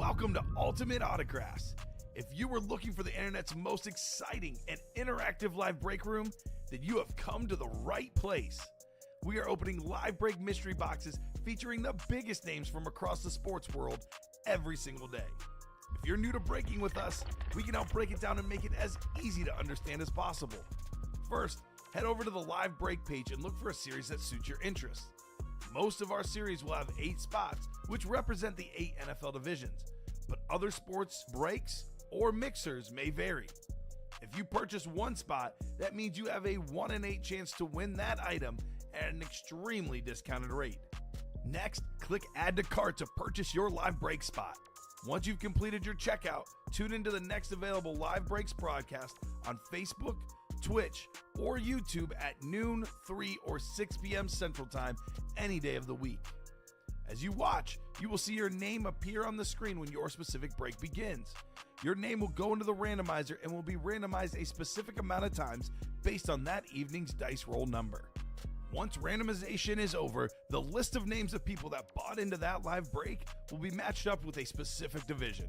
Welcome to Ultimate Autographs. If you were looking for the internet's most exciting and interactive live break room, then you have come to the right place. We are opening live break mystery boxes featuring the biggest names from across the sports world every single day. If you're new to breaking with us, we can help break it down and make it as easy to understand as possible. First, head over to the live break page and look for a series that suits your interests. Most of our series will have 8 spots, which represent the 8 NFL divisions, but other sports breaks or mixers may vary. If you purchase one spot, that means you have a 1 in 8 chance to win that item at an extremely discounted rate. Next, click Add to Cart to purchase your live break spot. Once you've completed your checkout, tune into the next available live breaks broadcast on Facebook, Twitch, or YouTube at noon, 3, or 6 p.m. Central Time any day of the week. As you watch, you will see your name appear on the screen when your specific break begins. Your name will go into the randomizer and will be randomized a specific amount of times based on that evening's dice roll number. Once randomization is over, the list of names of people that bought into that live break will be matched up with a specific division.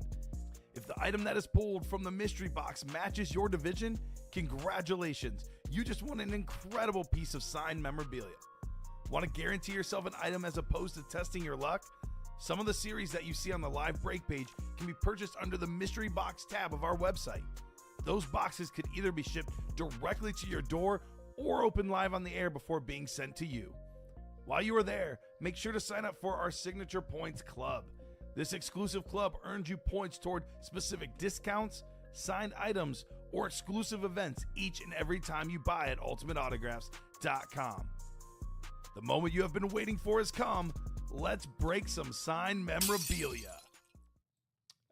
If the item that is pulled from the mystery box matches your division, congratulations, you just won an incredible piece of signed memorabilia. Want to guarantee yourself an item as opposed to testing your luck? Some of the series that you see on the live break page can be purchased under the mystery box tab of our website. Those boxes could either be shipped directly to your door or open live on the air before being sent to you. While you are there, make sure to sign up for our Signature Points Club. This exclusive club earns you points toward specific discounts, signed items, or exclusive events each and every time you buy at ultimateautographs.com. The moment you have been waiting for has come. Let's break some signed memorabilia.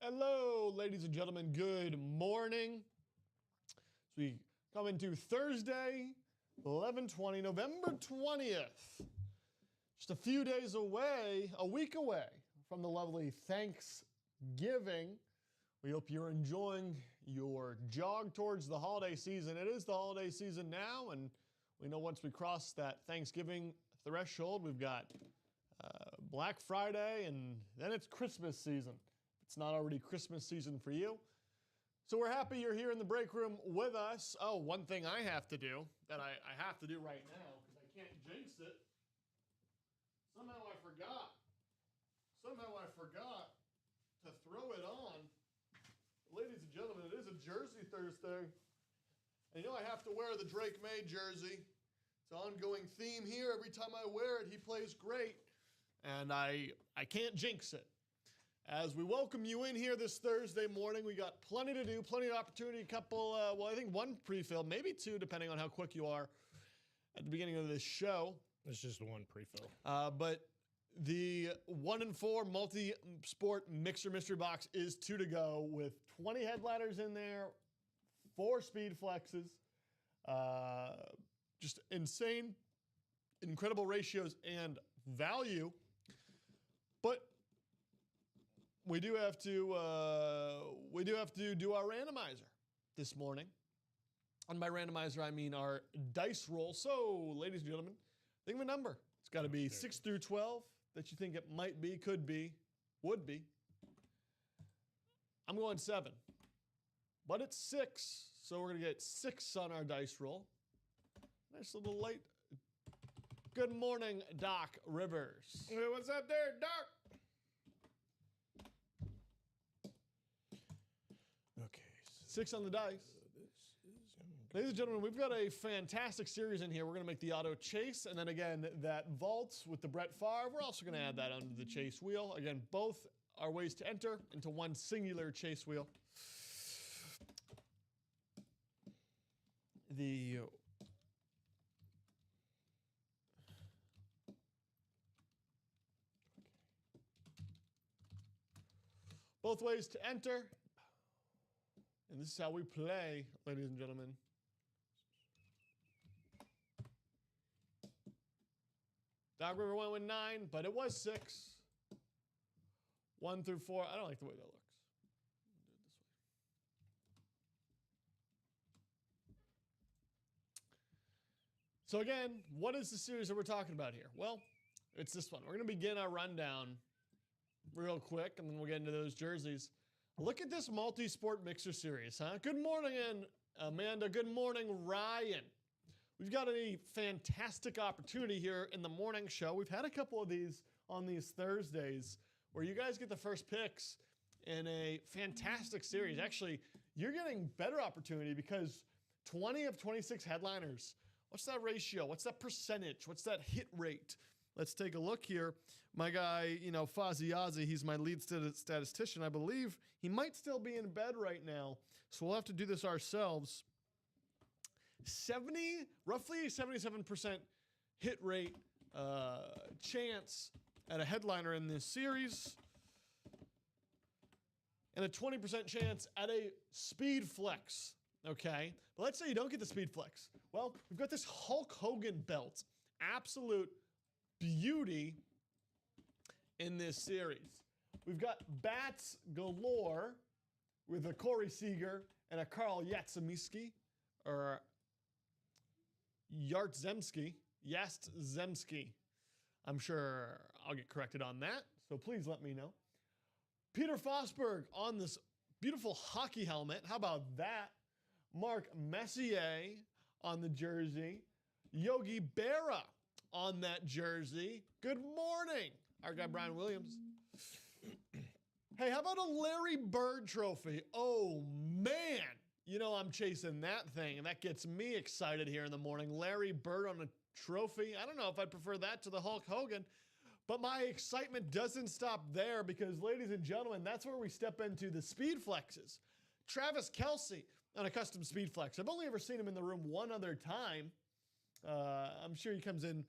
Hello, ladies and gentlemen. Good morning. As we come into Thursday, 11/20, November 20th. Just a few days away, a week away from the lovely Thanksgiving. We hope you're enjoying your jog towards the holiday season. It is the holiday season now, and we know once we cross that Thanksgiving threshold, we've got Black Friday, and then it's Christmas season. It's not already Christmas season for you. So we're happy you're here in the break room with us. Oh, one thing I have to do, that I have to do right now, because I can't jinx it. Somehow I forgot to throw it on. Ladies and gentlemen, it is a Jersey Thursday. And you know I have to wear the Drake May jersey. It's an ongoing theme here. Every time I wear it, he plays great. And I can't jinx it. As we welcome you in here this Thursday morning, we got plenty to do, plenty of opportunity, a couple, I think one pre-fill, maybe 2, depending on how quick you are at the beginning of this show. It's just one pre-fill. But the 1 in 4 multi-sport mixer mystery box is 2 to go with 20 headliners in there, 4 speed flexes, just insane, incredible ratios and value. But we do have to do our randomizer this morning. And by randomizer, I mean our dice roll. So, ladies and gentlemen, think of a number. It's got to be 6 through 12 that you think it might be, could be, would be. I'm going 7. But it's 6, so we're going to get 6 on our dice roll. Nice little light. Good morning, Doc Rivers. Hey, what's up there, Doc? Okay. 6 on the dice. Ladies and gentlemen, we've got a fantastic series in here. We're going to make the auto chase, and then again, that vault with the Brett Favre. We're also going to add that onto the chase wheel. Again, both are ways to enter into one singular chase wheel. Both ways to enter. And this is how we play, ladies and gentlemen. Dog River went with 9, but it was 6. 1 through 4. I don't like the way that looks. Do it this way. So again, what is the series that we're talking about here? Well, it's this one. We're going to begin our rundown real quick, and then we'll get into those jerseys. Look at this multi-sport mixer series, huh? Good morning, Amanda. Good morning, Ryan. We've got a fantastic opportunity here in the morning show. We've had a couple of these on these Thursdays where you guys get the first picks in a fantastic series. Actually, you're getting better opportunity because 20 of 26 headliners. What's that ratio? What's that percentage? What's that hit rate? Let's take a look here. My guy, Fozzie Ozzy, he's my lead statistician. I believe he might still be in bed right now, so we'll have to do this ourselves. Roughly 77% hit rate chance at a headliner in this series, and a 20% chance at a speed flex. Okay, but let's say you don't get the speed flex. Well, we've got this Hulk Hogan belt, absolute beauty in this series. We've got bats galore with a Corey Seager and a Carl Yastrzemski, or Yastrzemski. I'm sure I'll get corrected on that, so please let me know. Peter Forsberg on this beautiful hockey helmet. How about that? Mark Messier on the jersey. Yogi Berra on that jersey. Good morning, our guy Brian Williams. Hey, how about a Larry Bird trophy? Oh, man. I'm chasing that thing, and that gets me excited here in the morning. Larry Bird on a trophy. I don't know if I'd prefer that to the Hulk Hogan, but my excitement doesn't stop there because, ladies and gentlemen, that's where we step into the speed flexes. Travis Kelce on a custom speed flex. I've only ever seen him in the room one other time. I'm sure he comes in.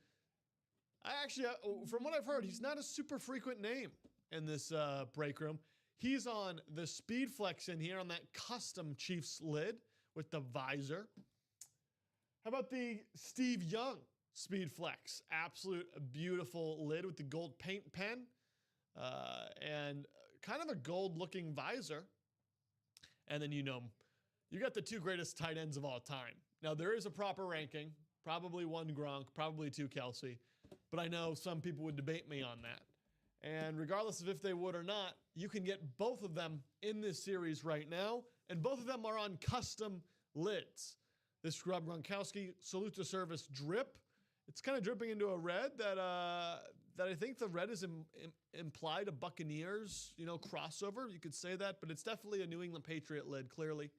From what I've heard, he's not a super frequent name in this break room. He's on the speed flex in here on that custom Chiefs lid with the visor. How about the Steve Young speed flex? Absolute beautiful lid with the gold paint pen and kind of a gold looking visor. And then you got the two greatest tight ends of all time. Now, there is a proper ranking, probably one Gronk, probably two Kelce, but I know some people would debate me on that. And regardless of if they would or not, you can get both of them in this series right now, and both of them are on custom lids. This Rob Gronkowski Salute to Service drip. It's kind of dripping into a red that I think the red is implied a Buccaneers, crossover. You could say that, but it's definitely a New England Patriot lid, clearly.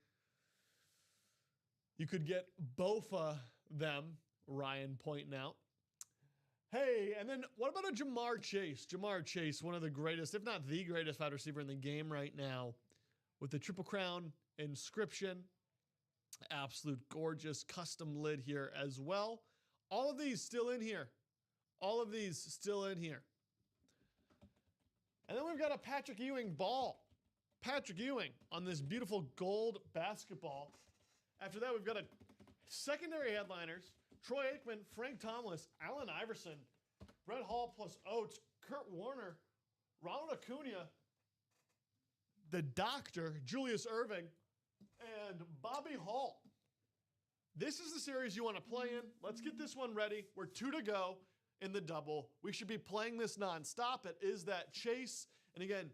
You could get both of them, Ryan pointing out. Hey, and then what about a Jamar Chase? Jamar Chase, one of the greatest, if not the greatest wide receiver in the game right now, with the Triple Crown inscription. Absolute gorgeous custom lid here as well. All of these still in here. And then we've got a Patrick Ewing ball. Patrick Ewing on this beautiful gold basketball. After that, we've got a secondary headliners. Troy Aikman, Frank Thomas, Allen Iverson, Brett Hall plus Oates, Kurt Warner, Ronald Acuna, the Doctor, Julius Erving, and Bobby Hall. This is the series you want to play in. Let's get this one ready. We're 2 to go in the double. We should be playing this nonstop. It is that chase. And again,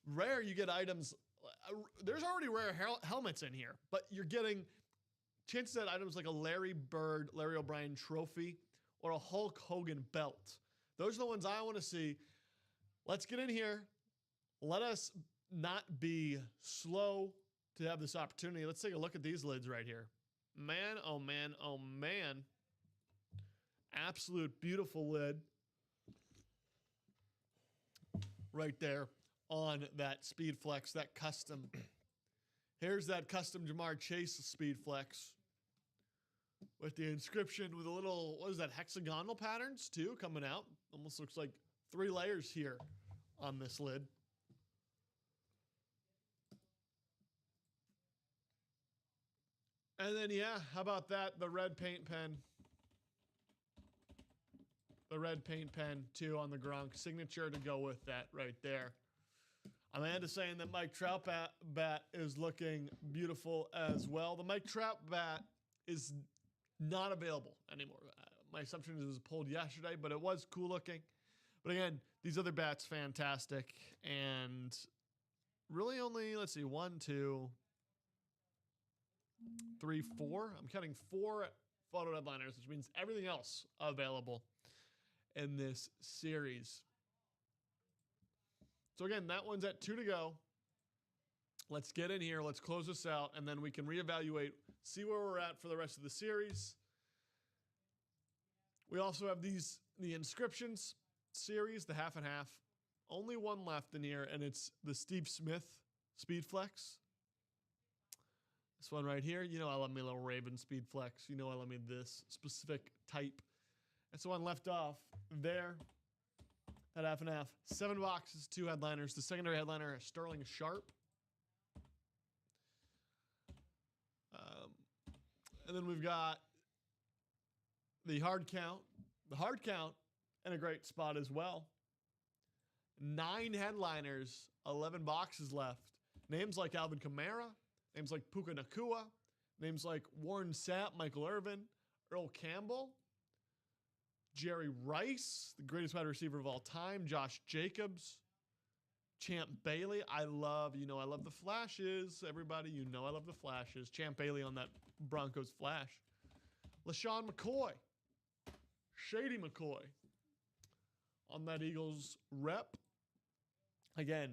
rare you get items. There's already rare helmets in here, but you're getting chances at items like a Larry Bird, Larry O'Brien trophy, or a Hulk Hogan belt. Those are the ones I want to see. Let's get in here. Let us not be slow to have this opportunity. Let's take a look at these lids right here. Man, oh man, oh man. Absolute beautiful lid. Right there on that Speed Flex, that custom. Here's that custom Jamar Chase Speed Flex with the inscription with a little, what is that, hexagonal patterns too coming out. Almost looks like 3 layers here on this lid. And then, yeah, how about that? The red paint pen. The red paint pen, too, on the Gronk signature to go with that right there. Amanda saying that Mike Trout bat is looking beautiful as well. The Mike Trout bat is not available anymore. My assumption is it was pulled yesterday, but it was cool looking. But again, these other bats, fantastic. And really only, let's see, 1, 2, 3, 4. I'm counting 4 photo headliners, which means everything else available in this series. So again, that one's at 2 to go. Let's get in here. Let's close this out, and then we can reevaluate, see where we're at for the rest of the series. We also have the inscriptions series, the half and half. Only one left in here, and it's the Steve Smith Speed Flex. This one right here. You know I love me a little Raven Speed Flex. You know I love me this specific type. That's the one left off there. That half and half. 7 boxes, 2 headliners. The secondary headliner is Sterling Sharp. And then we've got the hard count. The hard count in a great spot as well. 9 headliners, 11 boxes left. Names like Alvin Kamara, names like Puka Nacua, names like Warren Sapp, Michael Irvin, Earl Campbell, Jerry Rice, the greatest wide receiver of all time, Josh Jacobs, Champ Bailey. I love the flashes. Everybody, I love the flashes. Champ Bailey on that Broncos flash. LaShawn McCoy. Shady McCoy on that Eagles rep. Again,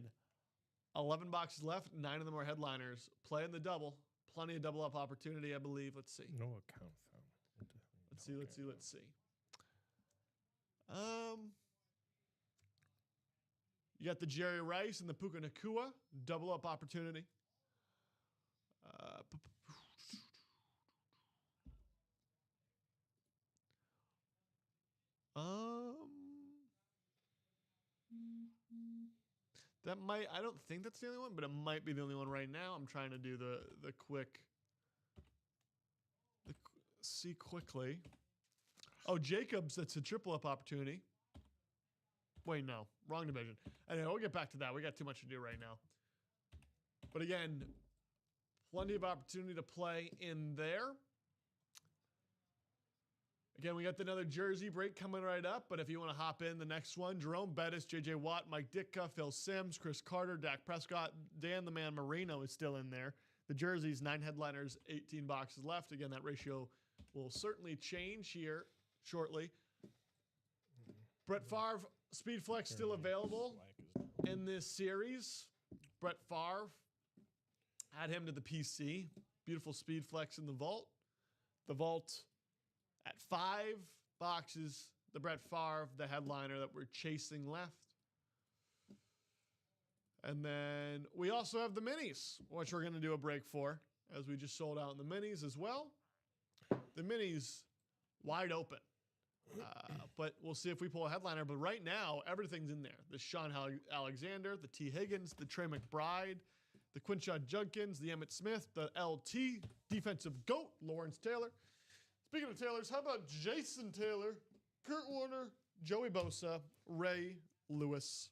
11 boxes left. 9 of them are headliners. Play in the double. Plenty of double up opportunity, I believe. Let's see. No account found. Let's see. You got the Jerry Rice and the Puka Nacua double up opportunity. That might, I don't think that's the only one, but it might be the only one right now. I'm trying to do the quick, see quickly. Oh, Jacobs, that's a triple up opportunity. Wait, no, wrong division. Anyway, we'll get back to that. We got too much to do right now. But again, plenty of opportunity to play in there. Again, we got another jersey break coming right up, but if you want to hop in, the next one, Jerome Bettis, J.J. Watt, Mike Ditka, Phil Simms, Chris Carter, Dak Prescott, Dan the Man Marino is still in there. The jerseys, 9 headliners, 18 boxes left. Again, that ratio will certainly change here shortly. Brett Favre, Speed Flex still available in this series. Brett Favre, add him to the PC. Beautiful Speed Flex in the vault. The vault at 5 boxes, the Brett Favre, the headliner that we're chasing left. And then we also have the minis, which we're going to do a break for, as we just sold out in the minis as well. The minis, wide open. But we'll see if we pull a headliner. But right now, everything's in there. The Sean Alexander, the T. Higgins, the Trey McBride, the Quinshon Judkins, the Emmitt Smith, the LT, defensive GOAT, Lawrence Taylor. Speaking of Taylors, how about Jason Taylor, Kurt Warner, Joey Bosa, Ray Lewis.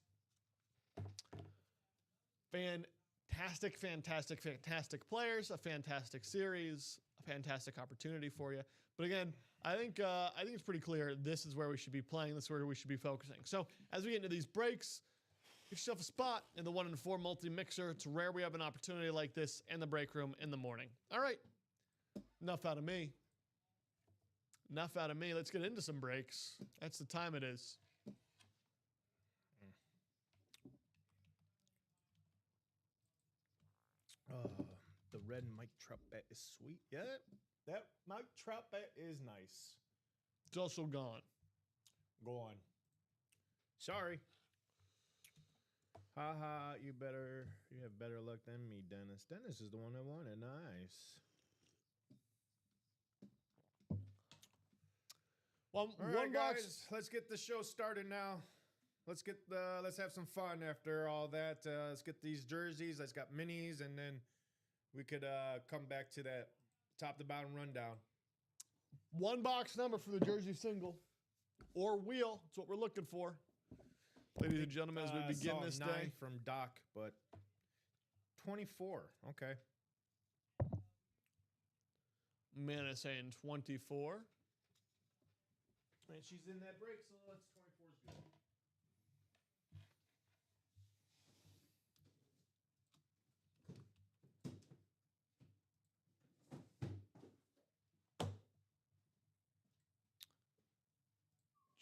Fantastic players, a fantastic series, a fantastic opportunity for you. But again, I think it's pretty clear this is where we should be playing. This is where we should be focusing. So as we get into these breaks, get yourself a spot in the 1 in 4 multi-mixer. It's rare we have an opportunity like this in the break room in the morning. All right, enough out of me. Let's get into some breaks. That's the time it is. The red Mike Trout bet is sweet. Yeah, that Mike Trout bet is nice. It's also gone. Gone. Sorry. Haha, you have better luck than me, Dennis. Dennis is the one that won it. Nice. Well, all right, guys, let's get the show started now. Let's have some fun after all that. Let's get these jerseys. Let's got minis, and then we could come back to that top to bottom rundown. 1 box number for the jersey single or wheel. That's what we're looking for. Ladies and gentlemen, as we begin this 9 day. from Doc, but 24. Okay. Man is saying 24. And she's in that break, so that's 24 is good.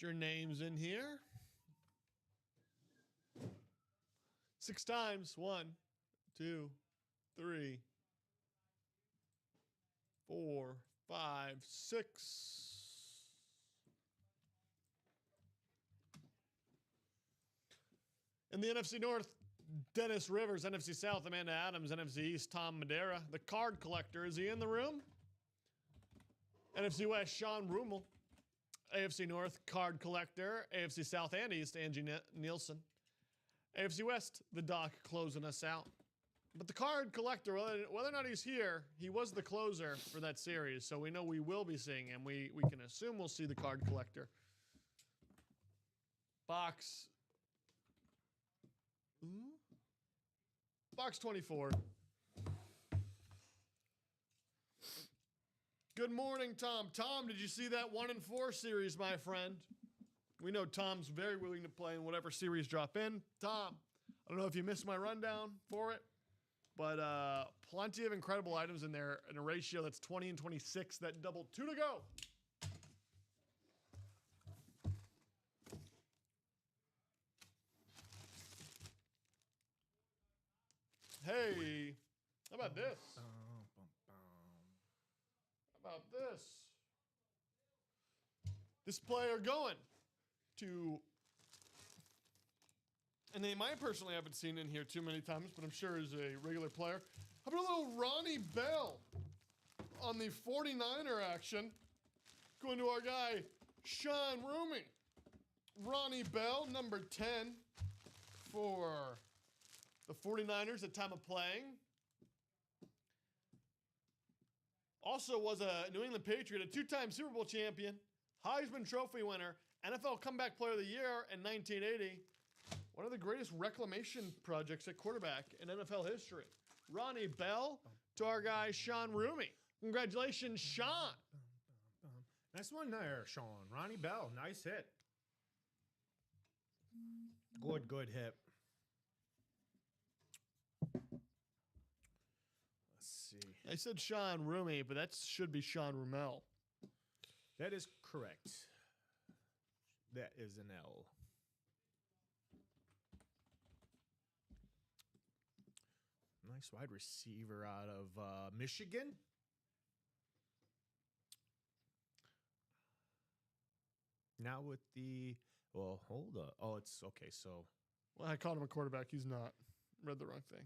Get your names in here. 6 times. 1, 2, 3, 4, 5, 6. In the NFC North, Dennis Rivers. NFC South, Amanda Adams. NFC East, Tom Madeira. The card collector, is he in the room? NFC West, Sean Rummel. AFC North, card collector. AFC South and East, Angie Nielsen. AFC West, the Doc closing us out. But the card collector, whether or not he's here, he was the closer for that series, so we know we will be seeing him. We can assume we'll see the card collector. Box 24. Good morning, Tom. Tom, did you see that 1-4 series, my friend? We know Tom's very willing to play in whatever series drop in. Tom, I don't know if you missed my rundown for it, but plenty of incredible items in there in a ratio that's 20 and 26. That double 2 to go. Hey, how about this? How about this? This player going to, and name I personally haven't seen in here too many times, but I'm sure is a regular player. How about a little Ronnie Bell on the 49er action? Going to our guy, Sean Rumi. Ronnie Bell, number 10 for the 49ers at time of playing. Also was a New England Patriot, a 2-time Super Bowl champion, Heisman Trophy winner, NFL Comeback Player of the Year in 1980. One of the greatest reclamation projects at quarterback in NFL history. Ronnie Bell to our guy, Sean Rumi. Congratulations, Sean. Nice one there, Sean. Ronnie Bell, nice hit. Good hit. Let's see. I said Sean Rumi, but that should be Sean Rummel. That is correct. That is an L. Nice wide receiver out of Michigan. Now with the, well, hold up. Oh, it's okay. So, Well, I called him a quarterback. He's not. Read the wrong thing.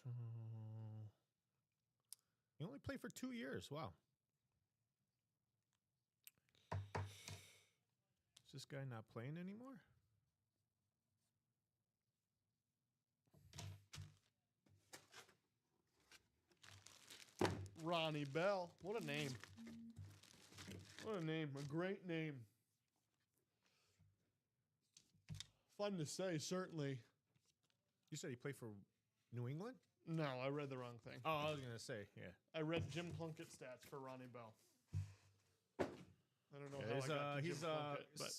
so he only played for 2 years. Wow. Is this guy not playing anymore? Ronnie Bell. What a name. What a name. A great name. Fun to say, certainly. You said he played for New England? No, I read the wrong thing. Oh, I was going to say, yeah. I read Jim Plunkett stats for Ronnie Bell. I don't know how I got to Jim Plunkett, but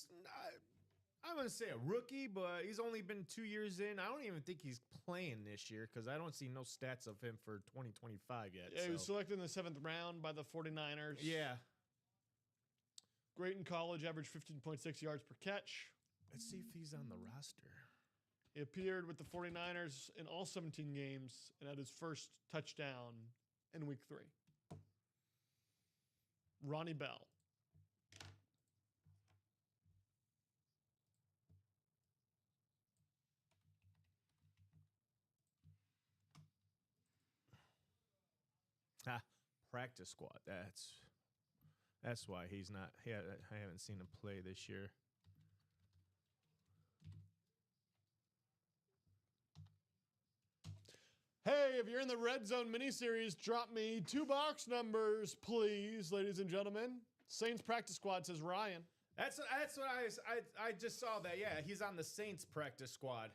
I wouldn't say a rookie, but he's only been 2 years in. I don't even think he's playing this year because I don't see no stats of him for 2025 yet. yeah, he was selected in the 7th round by the 49ers. Yeah. Great in college, averaged 15.6 yards per catch. Let's see if he's on the roster. He appeared with the 49ers in all 17 games and had his first touchdown in week 3. Ronnie Bell. Practice squad. That's why he's not. I haven't seen him play this year. Hey, if you're in the Red Zone miniseries, drop me 2 box numbers, please, ladies and gentlemen. Saints practice squad, says Ryan. That's what I just saw that. Yeah, he's on the Saints practice squad.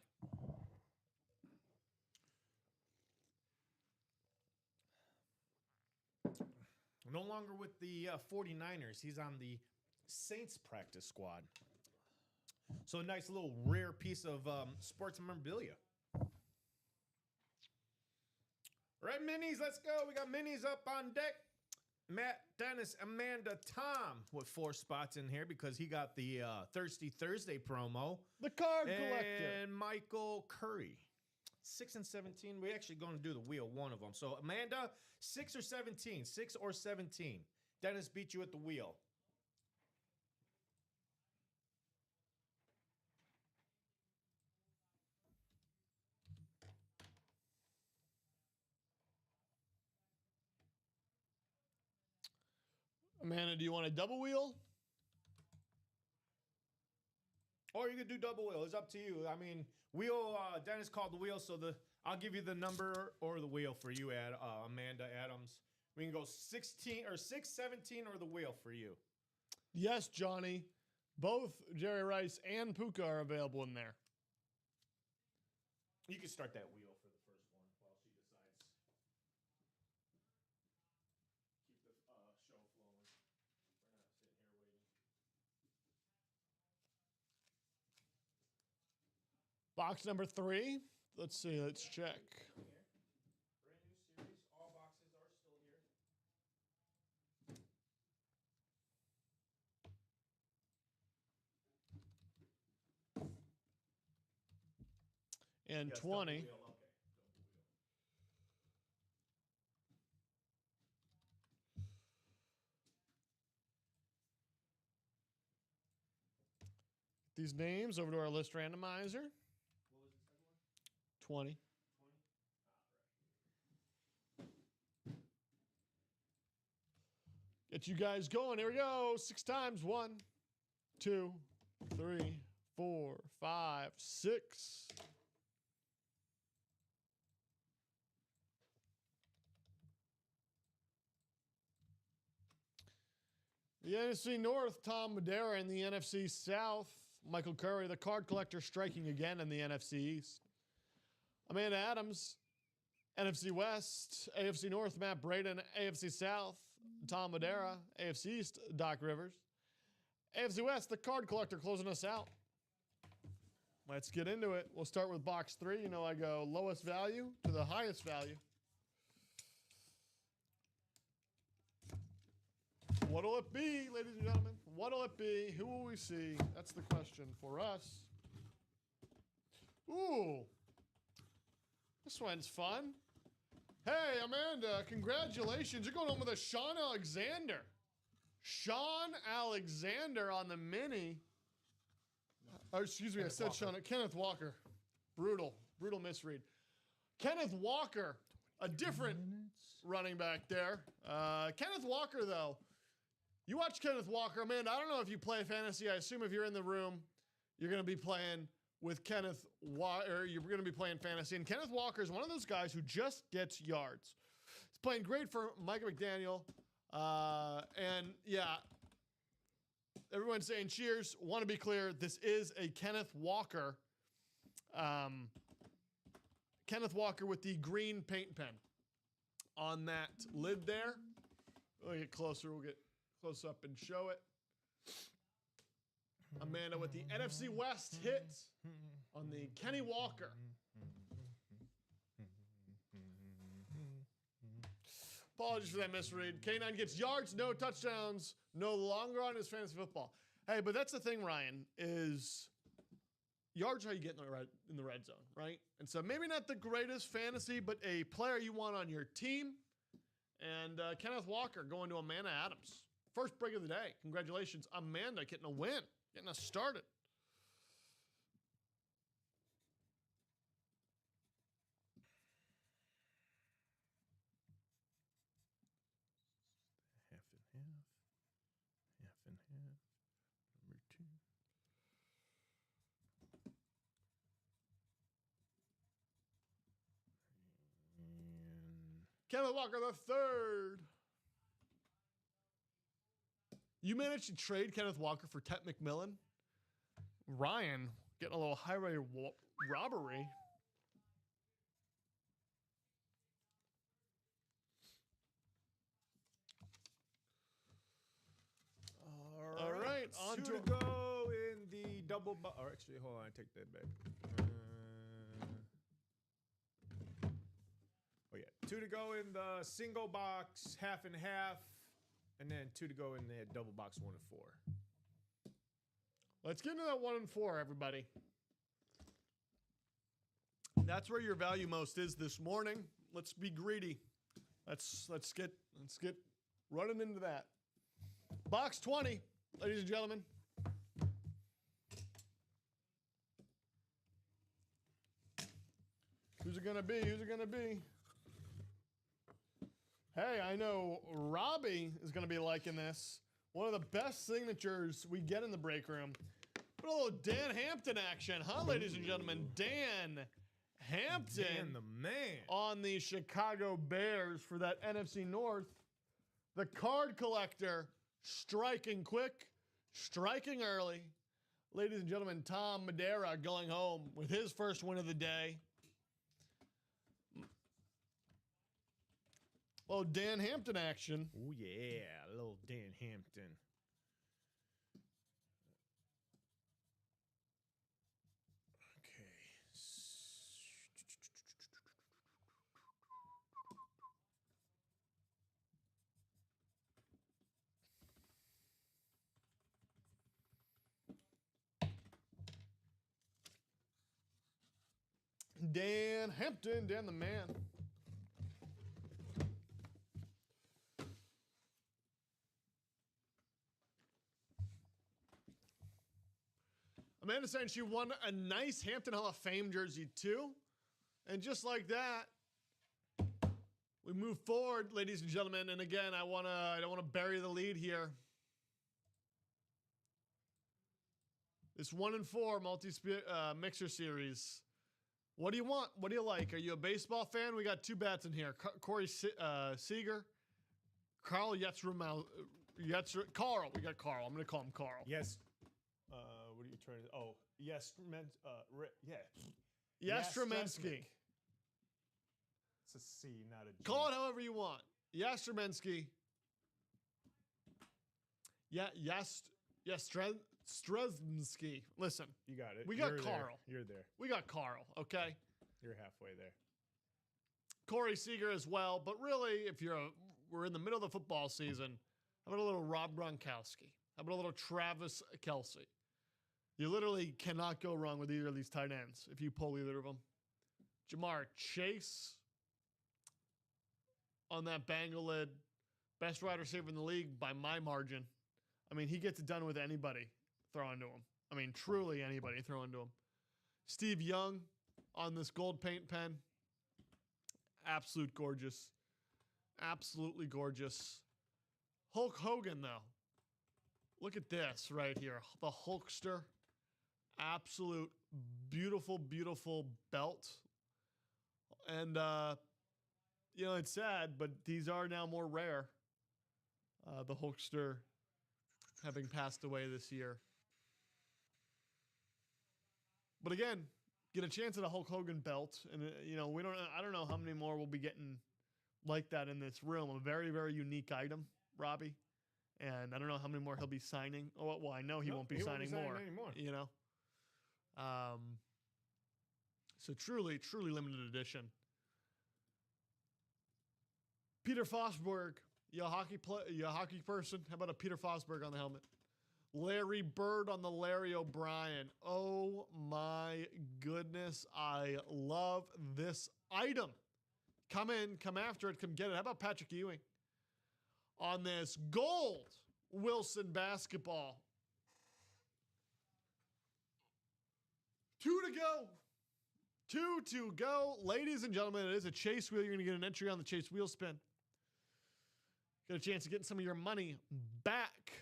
No longer with the 49ers. He's on the Saints practice squad. So a nice little rare piece of sports memorabilia. All right, minis, let's go. We got minis up on deck. Matt, Dennis, Amanda, Tom with 4 spots in here because he got the Thirsty Thursday promo. The card collector. And Michael Curry. 6 and 17. We're actually going to do the wheel, one of them. So, Amanda, 6 or 17. 6 or 17. Dennis beat you at the wheel. Amanda, do you want a double wheel? Or you could do double wheel. It's up to you. I mean, wheel. Dennis called the wheel, so I'll give you the number or the wheel for you, Amanda Adams. We can go 16 or 6, 17, or the wheel for you. Yes, Johnny. Both Jerry Rice and Puka are available in there. You can start that wheel for the first one while she decides. Keep the show flowing. We're not sitting here waiting. Box number 3. Let's see. Let's check. Brand new series. All boxes are still here. And Yes, 20. double wheel. Okay, double wheel. These names over to our list randomizer. What was the second one? 20. 20? Get you guys going. Here we go. 6 times. 1, 2, 3, 4, 5, 6. The NFC North, Tom Madera. In the NFC South, Michael Curry, the card collector, striking again in the NFC East. Amanda Adams, NFC West, AFC North, Matt Braden, AFC South, Tom Madera, AFC East, Doc Rivers. AFC West, the card collector, closing us out. Let's get into it. We'll start with box 3. You know I go lowest value to the highest value. What'll it be, ladies and gentlemen? What'll it be? Who will we see? That's the question for us. Ooh. This one's fun. Hey, Amanda, congratulations. You're going home with a Sean Alexander. Sean Alexander on the mini. Oh, excuse me, I said Sean. Kenneth Walker. Brutal misread. Kenneth Walker, a different running back there. Kenneth Walker, though. You watch Kenneth Walker. Amanda, I don't know if you play fantasy. I assume if you're in the room, you're going to be playing with Kenneth Walker. You're going to be playing fantasy. And Kenneth Walker is one of those guys who just gets yards. He's playing great for Micah McDaniel. And, yeah, everyone's saying cheers. Want to be clear, this is a Kenneth Walker. Kenneth Walker with the green paint pen on that lid there. We'll get closer. We'll get close up and show it. Amanda with the NFC West hit on the Kenny Walker. Apologies for that misread. K9 gets yards, no touchdowns, no longer on his fantasy football. Hey, but that's the thing, Ryan, is yards are how you get in the red zone, right? And so maybe not the greatest fantasy, but a player you want on your team. And Kenneth Walker going to Amanda Adams. First break of the day. Congratulations, Amanda, getting a win, getting us started. Half and half. Half and half. Number 2. And Kenneth Walker the third. You managed to trade Kenneth Walker for Tet McMillan. Ryan getting a little highway robbery. All right, on 2 to to go in the double. Or actually, hold on, I take that back. Oh yeah, 2 to go in the single box, half and half, and then 2 to go in the double box, 1 and 4. Let's get into that 1 and 4, everybody. That's where your value most is this morning. Let's be greedy. Let's get running into that. Box 20, ladies and gentlemen. Who's it gonna be? Who's it gonna be? Hey, I know Robbie is gonna be liking this. One of the best signatures we get in the break room. Put a little Dan Hampton action, huh, ladies and gentlemen? Dan Hampton, Dan the man. on the Chicago Bears for that NFC North. The card collector, striking quick, striking early. Ladies and gentlemen, Tom Madeira going home with his first win of the day. Oh, Dan Hampton action. Oh, yeah. A little Dan Hampton. Okay. Dan Hampton, Dan the man. Amanda saying she won a nice Hampton Hall of Fame jersey too. And just like that, we move forward, ladies and gentlemen. And again, I don't want to bury the lead here. This 1 and 4 mixer series. What do you want? What do you like? Are you a baseball fan? We got 2 bats in here. Corey Seager, Carl Yetzra. Carl. We got Carl. I'm going to call him Carl. Yes. What are you trying to? Oh, yes. Yeah. Yastrzemski. It's a C, not a G. Call it however you want. Yastrzemski. Yeah. Yastrzemski. Listen. You got it. We got You're Carl. There. You're there. We got Carl. Okay. You're halfway there. Corey Seager as well. But really, if we're in the middle of the football season, how about a little Rob Gronkowski? How about a little Travis Kelce? You literally cannot go wrong with either of these tight ends if you pull either of them. Jamar Chase on that Bengal lid. Best wide receiver in the league by my margin. I mean, he gets it done with anybody throwing to him. I mean, truly anybody throwing to him. Steve Young on this gold paint pen. Absolute gorgeous. Absolutely gorgeous. Hulk Hogan, though. Look at this right here. The Hulkster. Absolute beautiful, beautiful belt. And, you know, it's sad, but these are now more rare. The Hulkster having passed away this year. But again, get a chance at a Hulk Hogan belt. And, you know, I don't know how many more we'll be getting like that in this room. A very, very unique item, Robbie. And I don't know how many more he'll be signing. Oh, well, I know he won't be signing more. Anymore. You know? So truly, truly limited edition. Peter Fosberg, you a hockey person? How about a Peter Fosberg on the helmet? Larry Bird on the Larry O'Brien. Oh my goodness, I love this item. Come in, come after it, come get it. How about Patrick Ewing? On this gold Wilson basketball. 2 to go. 2 to go. Ladies and gentlemen, it is a chase wheel. You're going to get an entry on the chase wheel spin. Get a chance of getting some of your money back.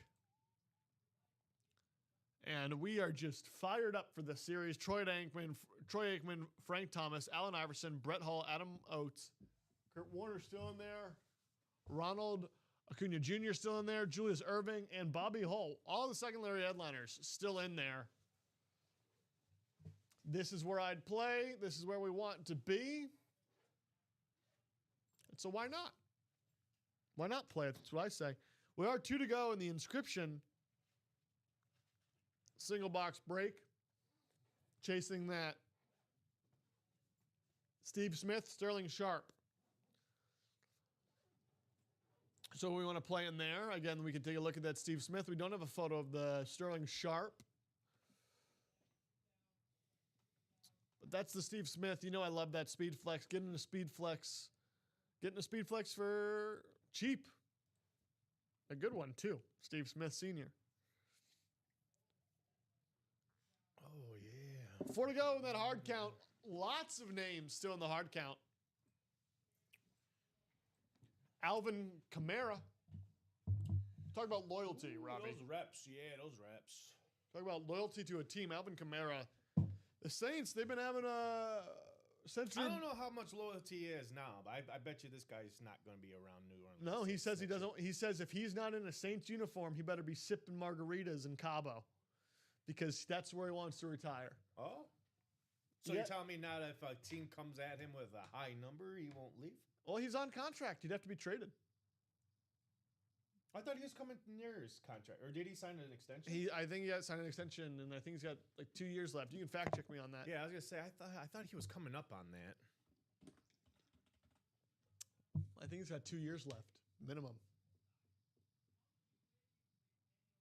And we are just fired up for this series. Troy Aikman, Frank Thomas, Allen Iverson, Brett Hull, Adam Oates, Kurt Warner still in there, Ronald Acuna Jr. still in there, Julius Erving, and Bobby Hull. All the secondary headliners still in there. This is where I'd play. This is where we want to be. And so why not? Why not play it? That's what I say. We are 2 to go in the inscription single box break. Chasing that Steve Smith, Sterling Sharp. So we want to play in there. Again, we can take a look at that Steve Smith. We don't have a photo of the Sterling Sharp. But that's the Steve Smith. You know I love that Speed Flex. Getting a Speed Flex for cheap. A good one, too. Steve Smith Sr. Oh, yeah. 4 to go in that hard count. Lots of names still in the hard count. Alvin Kamara. Talk about loyalty, Robbie. Those reps. Yeah, those reps. Talk about loyalty to a team. Alvin Kamara. The Saints, they've been having a... I don't know how much loyalty is now, but I bet you this guy's not going to be around New Orleans. No, he says he doesn't. He says if he's not in a Saints uniform, he better be sipping margaritas in Cabo because that's where he wants to retire. Oh? So you're telling me now that if a team comes at him with a high number, he won't leave? Well, he's on contract. He'd have to be traded. I thought he was coming near his contract. Or did he sign an extension? I think he signed an extension, and I think he's got like 2 years left. You can fact check me on that. Yeah, I was going to say, I thought he was coming up on that. I think he's got 2 years left, minimum.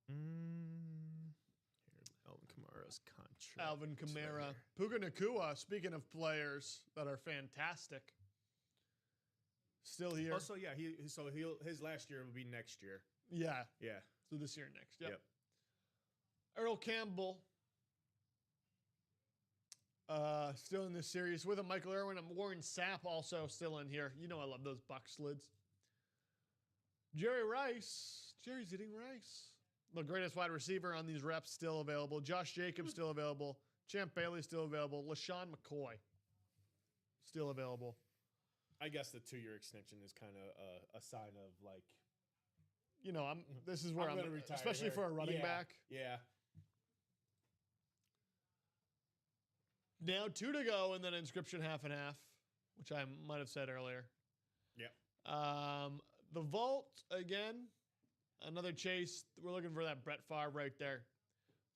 Here, Alvin Kamara's contract. Alvin Kamara. Puka Nacua, speaking of players that are fantastic. Still here. Also, yeah, his last year will be next year. Yeah. Yeah. So this year and next. Yep. Yep. Earl Campbell. Still in this series with a Michael Irwin and Warren Sapp also still in here. You know I love those Bucks lids. Jerry Rice. Jerry's eating rice. The greatest wide receiver on these reps still available. Josh Jacobs still available. Champ Bailey still available. LaShawn McCoy still available. I guess the 2-year extension is kind of a sign of like, you know, this is where I'm going to retire, especially for a running back. Yeah. Now 2 to go, and then inscription half and half, which I might have said earlier. Yep. The vault again, another chase. We're looking for that Brett Favre right there.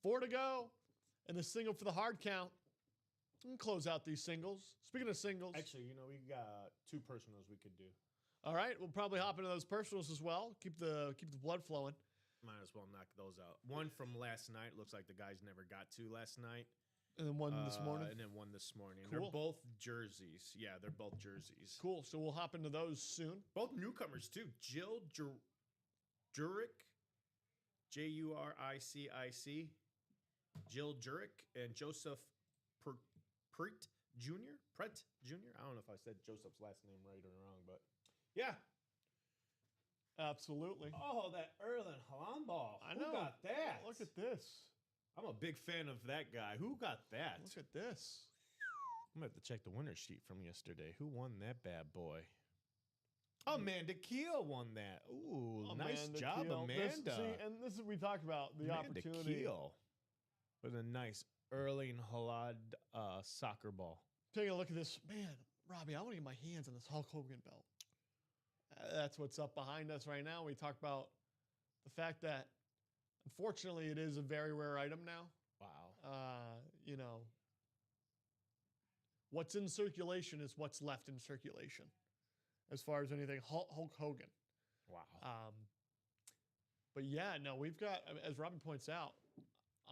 4 to go, and the single for the hard count. And close out these singles. Speaking of singles. Actually, you know, we got 2 personals we could do. All right, we'll probably hop into those personals as well. Keep the blood flowing. Might as well knock those out. One from last night. Looks like the guys never got to last night. And then one this morning. And then one this morning. Cool. They're both jerseys. Yeah, they're both jerseys. Cool. So we'll hop into those soon. Both newcomers, too. Jill Juric. Juric. Jill Juric and Joseph Pret Jr.? I don't know if I said Joseph's last name right or wrong, but yeah. Absolutely. Oh, that Erlen Haaland ball. I know. Who got that? Look at this. I'm a big fan of that guy. Who got that? Look at this. I'm going to have to check the winner sheet from yesterday. Who won that bad boy? Amanda Keel won that. Ooh, nice job, Keel. Amanda. And this is what we talked about, the Amanda opportunity. Keel with a nice Erling Haaland soccer ball. Taking a look at this. Man, Robbie, I want to get my hands on this Hulk Hogan belt. That's what's up behind us right now. We talk about the fact that, unfortunately, it is a very rare item now. Wow. You know, what's in circulation is what's left in circulation as far as anything Hulk Hogan. Wow. But yeah, no, we've got, as Robbie points out,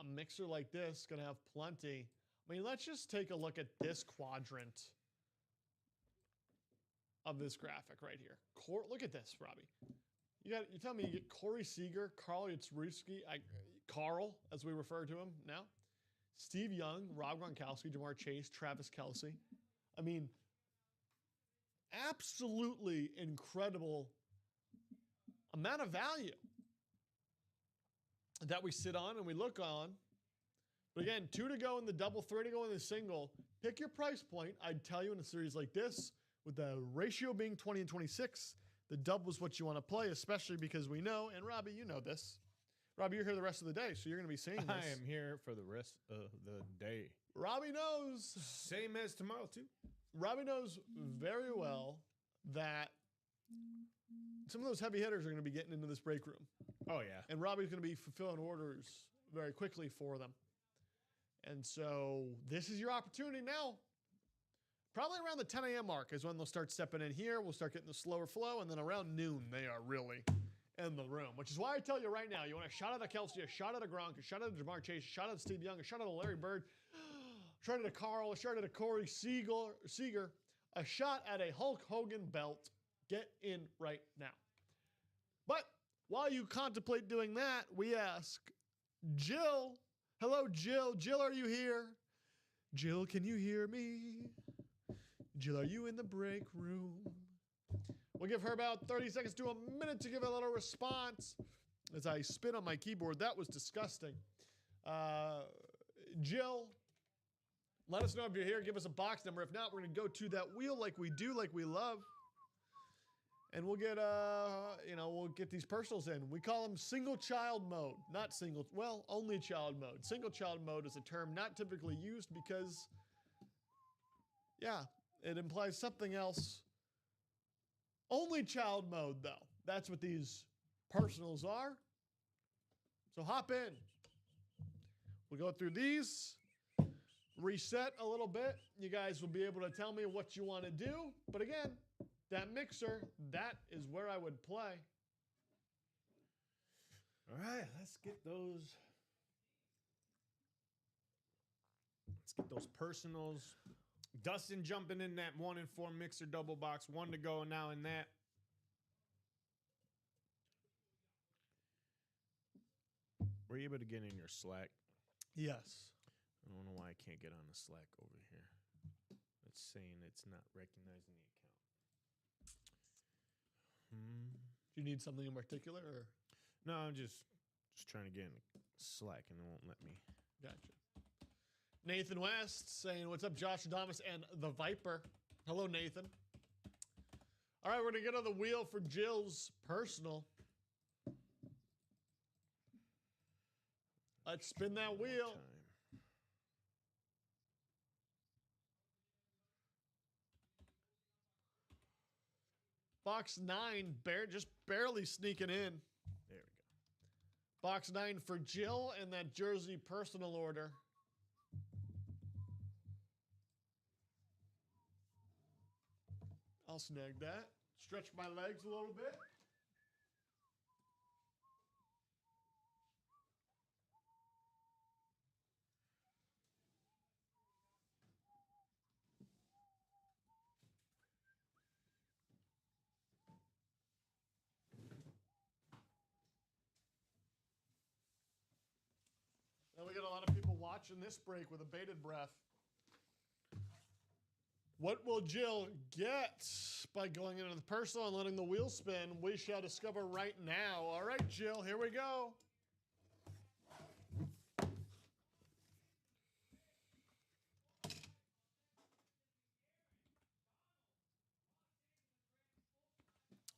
a mixer like this going to have plenty. I mean, let's just take a look at this quadrant of this graphic right here. Look at this, Robbie. You tell me you get Corey Seager, Carl Yurtseski, Carl, as we refer to him now, Steve Young, Rob Gronkowski, Jamar Chase, Travis Kelce. I mean, absolutely incredible amount of value that we sit on and we look on. But again, 2 to go in the double, 3 to go in the single. Pick your price point. I'd tell you in a series like this, with the ratio being 20 and 26, the dub was what you want to play, especially because we know, and Robbie, you know this. Robbie, you're here the rest of the day, so you're going to be seeing this. I am here for the rest of the day. Robbie knows. Same as tomorrow, too. Robbie knows very well that some of those heavy hitters are going to be getting into this break room. Oh, yeah. And Robbie's going to be fulfilling orders very quickly for them. And so this is your opportunity now. Probably around the 10 a.m. mark is when they'll start stepping in here. We'll start getting the slower flow, and then around noon, they are really in the room, which is why I tell you right now, you want a shot at a Kelsey, a shot at a Gronk, a shot at a Jamar Chase, a shot at Steve Young, a shot at a Larry Bird, a shot at a Carl, a shot at a Corey Seager, a shot at a Hulk Hogan belt. Get in right now. But while you contemplate doing that, we ask Jill. Hello, Jill. Jill, are you here? Jill, can you hear me? Jill, are you in the break room? We'll give her about 30 seconds to a minute to give a little response. As I spin on my keyboard, that was disgusting. Jill, let us know if you're here. Give us a box number. If not, we're going to go to that wheel like we do, like we love. And we'll get, we'll get these personals in. We call them single child mode, not single, well, only child mode. Single child mode is a term not typically used because, yeah, it implies something else. Only child mode, though. That's what these personals are. So hop in. We'll go through these, reset a little bit. You guys will be able to tell me what you want to do. But again, that mixer, that is where I would play. All right, let's get those personals. Dustin jumping in that 1 and 4 mixer double box. 1 to go now in that. Were you able to get in your Slack? Yes. I don't know why I can't get on the Slack over here. It's saying it's not recognizing the account. Do you need something in particular? Or? No, I'm just trying to get in Slack and it won't let me. Gotcha. Nathan West saying, what's up, Josh Adamas and the Viper? Hello, Nathan. All right, we're going to get on the wheel for Jill's personal. Let's spin that wheel. Box 9, just barely sneaking in. There we go. Box 9 for Jill and that jersey personal order. I'll snag that. Stretch my legs a little bit. Now we got a lot of people watching this break with a bated breath. What will Jill get by going into the personal and letting the wheel spin? We shall discover right now. All right, Jill, here we go.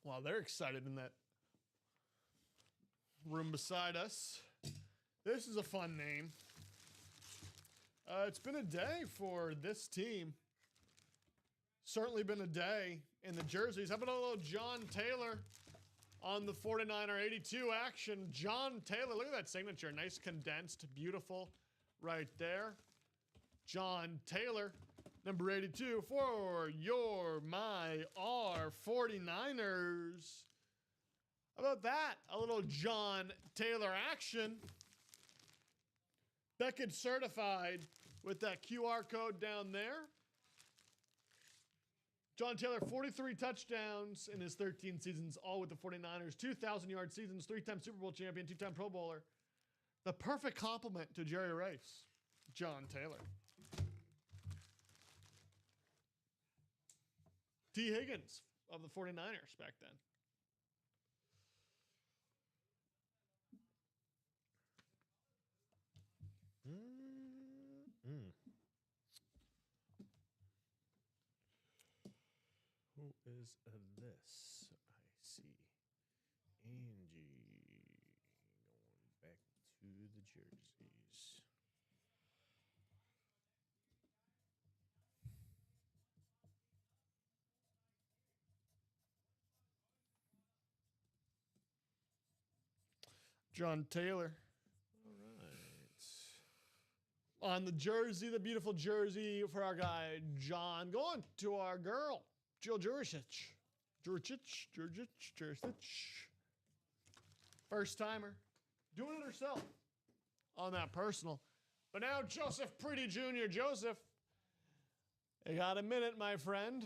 Wow, they're excited in that room beside us. This is a fun name. It's been a day for this team. Certainly been a day in the jerseys. How about a little John Taylor on the 49er 82 action? John Taylor, look at that signature. Nice condensed, beautiful right there. John Taylor, number 82 for my 49ers. How about that? A little John Taylor action. Beckett certified with that QR code down there. John Taylor, 43 touchdowns in his 13 seasons, all with the 49ers. 2,000-yard seasons, 3-time Super Bowl champion, 2-time Pro Bowler. The perfect complement to Jerry Rice, John Taylor. T. Higgins of the 49ers back then. Who is this? I see. Angie going back to the jerseys. John Taylor. All right. On the jersey, the beautiful jersey for our guy, John. Going to our girl, Jill Juricic. Juricic. First timer. Doing it herself on that personal. But now Joseph Pretty Jr. Joseph, you got a minute, my friend.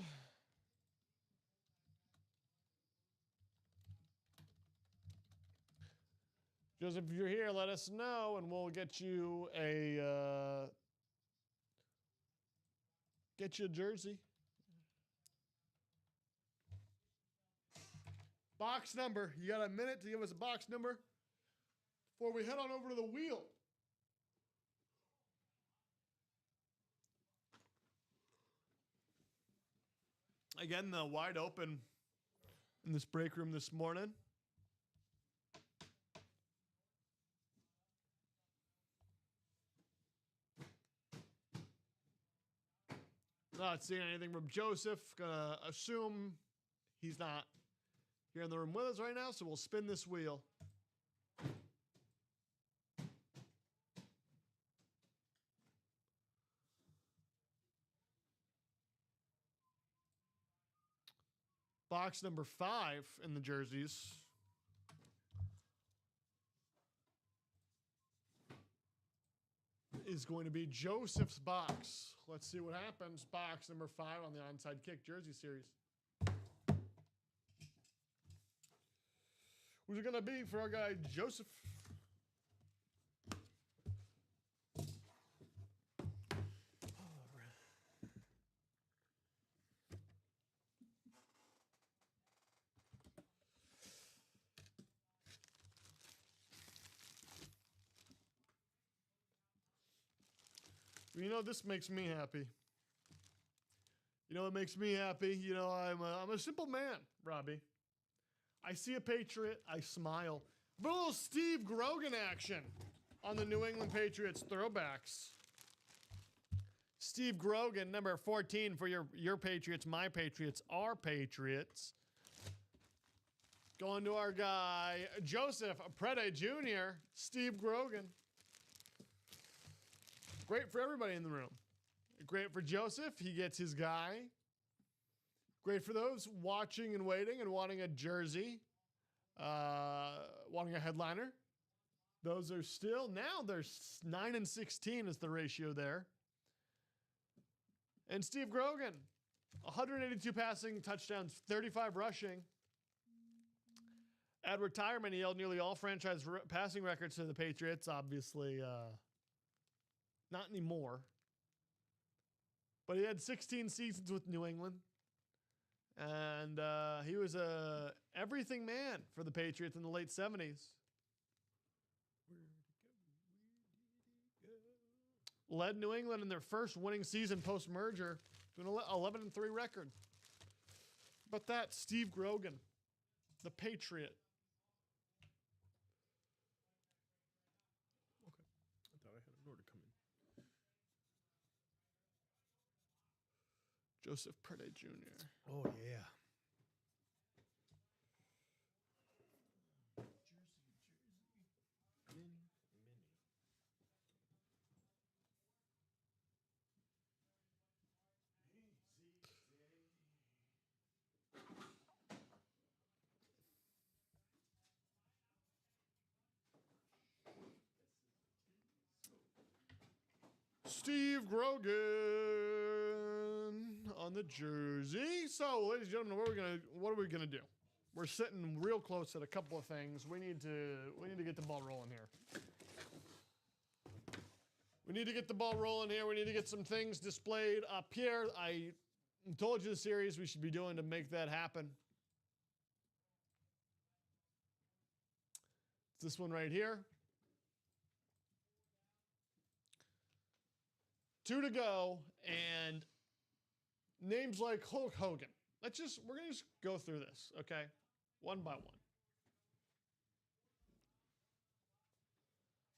Joseph, if you're here, let us know, and we'll get you a jersey. Box number. You got a minute to give us a box number before we head on over to the wheel. Again, the wide open in this break room this morning. Not seeing anything from Joseph. Gonna assume he's not here in the room with us right now, so we'll spin this wheel. Box number 5 in the jerseys. Is going to be Joseph's box. Let's see what happens. Box number 5 on the onside kick jersey series. Who's it going to be for our guy, Joseph? You know, this makes me happy. You know what makes me happy? You know, I'm a simple man, Robbie. I see a Patriot, I smile. But a little Steve Grogan action on the New England Patriots throwbacks. Steve Grogan, number 14 for your Patriots, my Patriots, our Patriots. Going to our guy, Joseph Prede Jr., Steve Grogan. Great for everybody in the room. Great for Joseph. He gets his guy. Great for those watching and waiting and wanting a jersey, wanting a headliner. Those are still, now there's 9 and 16 is the ratio there. And Steve Grogan, 182 passing touchdowns, 35 rushing. At retirement, he held nearly all franchise passing records to the Patriots. Obviously, not anymore. But he had 16 seasons with New England. And he was a everything man for the Patriots in the late 70s. Led New England in their first winning season post-merger to an 11-3 record. But that, Steve Grogan, the Patriot. Okay. I thought I had an order come in. Joseph Prede Jr. Oh, yeah. Steve Grogan on the jersey. So, ladies and gentlemen, what are we gonna do? We're sitting real close at a couple of things. We need to get the ball rolling here. We need to get the ball rolling here. We need to get some things displayed up here. I told you the series we should be doing to make that happen. It's this one right here. 2 to go, and names like Hulk Hogan. We're gonna just go through this, okay? One by one.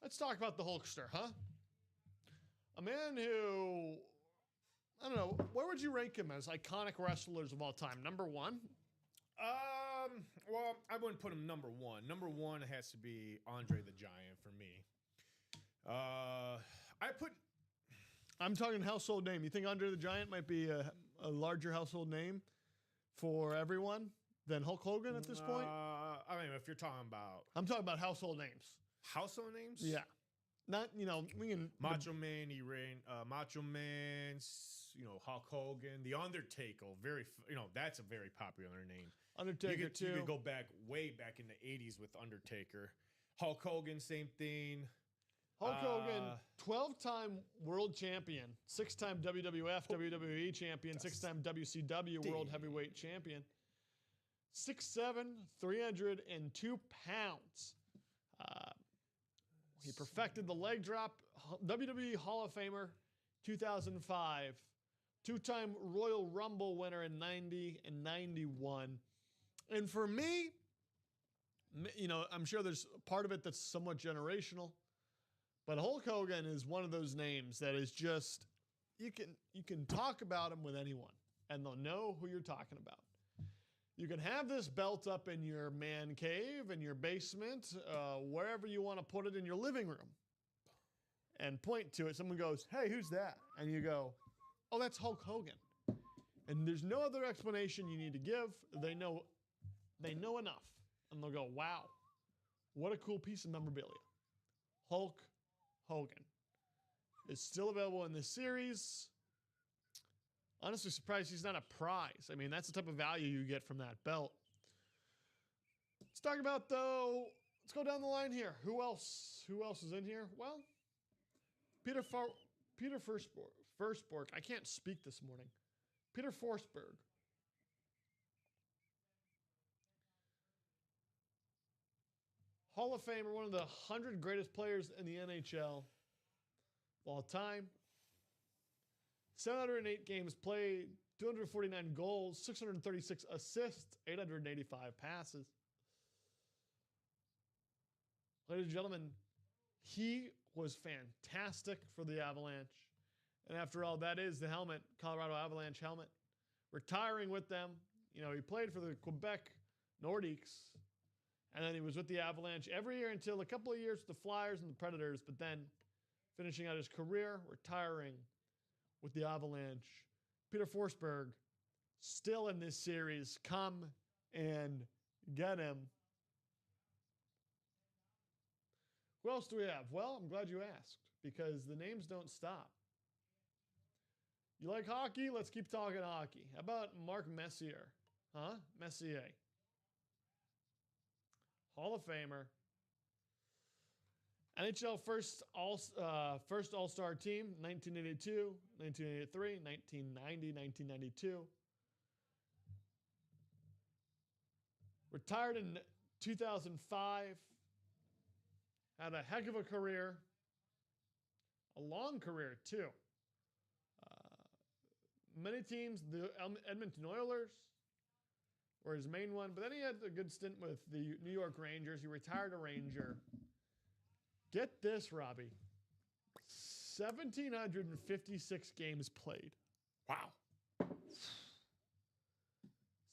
Let's talk about the Hulkster, huh? A man who, I don't know, where would you rank him as iconic wrestlers of all time? Number 1? Well, I wouldn't put him number 1. Number 1 has to be Andre the Giant for me. I put I'm talking household name. You think Andre the Giant might be a larger household name for everyone than Hulk Hogan at this point? I mean, if you're talking about I'm talking about household names. household names, Yeah. Not, we can... Macho Man, Macho Man, Hulk Hogan, The Undertaker, that's a very popular name. Undertaker, you too. could go way back in the 80s with Undertaker. Hulk Hogan, same thing. Hulk Hogan, 12-time world champion, 6-time WWF, WWE champion, 6-time WCW world heavyweight champion, 6'7", 302 pounds. He perfected the leg drop, WWE Hall of Famer, 2005, 2-time Royal Rumble winner in 90 and 91. And for me, I'm sure there's part of it that's somewhat generational, but Hulk Hogan is one of those names that is just, you can talk about him with anyone and they'll know who you're talking about. You can have this belt up in your man cave, in your basement, wherever you want to put it in your living room and point to it. Someone goes, "Hey, who's that?" And you go, "Oh, that's Hulk Hogan." And there's no other explanation you need to give. They know enough. And they'll go, "Wow, what a cool piece of memorabilia." Hulk Hogan is still available in this series. Honestly surprised he's not a prize. I mean, that's the type of value you get from that belt. Let's talk about, though, let's go down the line here. Who else is in here? Well, Peter Forsberg. I can't speak this morning. Peter Forsberg. Hall of Famer, one of the 100 greatest players in the NHL of all time. 708 games played, 249 goals, 636 assists, 885 passes. Ladies and gentlemen, he was fantastic for the Avalanche. And after all, that is the helmet, Colorado Avalanche helmet. Retiring with them. He played for the Quebec Nordiques. And then he was with the Avalanche every year until a couple of years with the Flyers and the Predators. But then finishing out his career, retiring with the Avalanche. Peter Forsberg, still in this series. Come and get him. Who else do we have? Well, I'm glad you asked, because the names don't stop. You like hockey? Let's keep talking hockey. How about Mark Messier? Messier. Hall of Famer. NHL first All-Star team, 1982, 1983, 1990, 1992. Retired in 2005. Had a heck of a career. A long career, too. Many teams, the Edmonton Oilers were his main one, but then he had a good stint with the New York Rangers. He retired a Ranger. Get this, Robbie. 1,756 games played. Wow.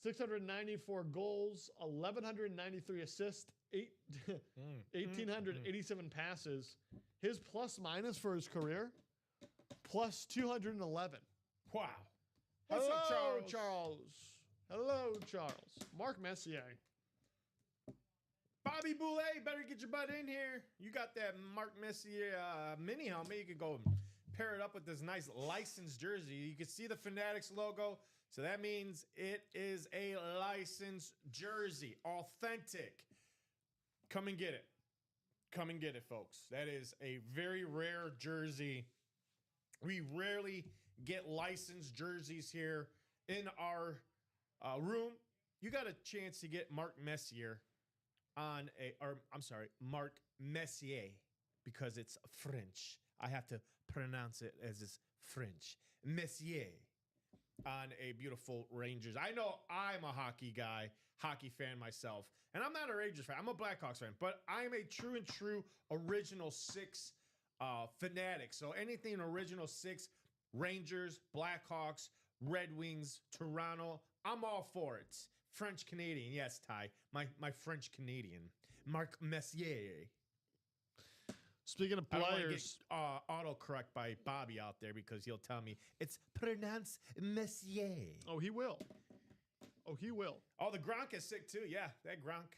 694 goals, 1,193 assists, 1,887 passes. His plus minus for his career, plus 211. Wow. What's up, Charles? Hello, Charles. Mark Messier. Bobby Boulet, better get your butt in here. You got that Mark Messier mini helmet. You can go pair it up with this nice licensed jersey. You can see the Fanatics logo. So that means it is a licensed jersey. Authentic. Come and get it. Come and get it, folks. That is a very rare jersey. We rarely get licensed jerseys here in our room. You got a chance to get Mark Messier Mark Messier, because it's French. I have to pronounce it as it's French. Messier on a beautiful Rangers. I know I'm a hockey guy, hockey fan myself, and I'm not a Rangers fan. I'm a Blackhawks fan, but I'm a true and true original six fanatic. So anything original six, Rangers, Blackhawks, Red Wings, Toronto, I'm all for it. French Canadian, yes, Ty, my French Canadian, Mark Messier. Speaking of I don't want to players, get autocorrect by Bobby out there because he'll tell me it's pronounced Messier. oh, he will. Oh, he will. Oh, the Gronk is sick too. Yeah, that Gronk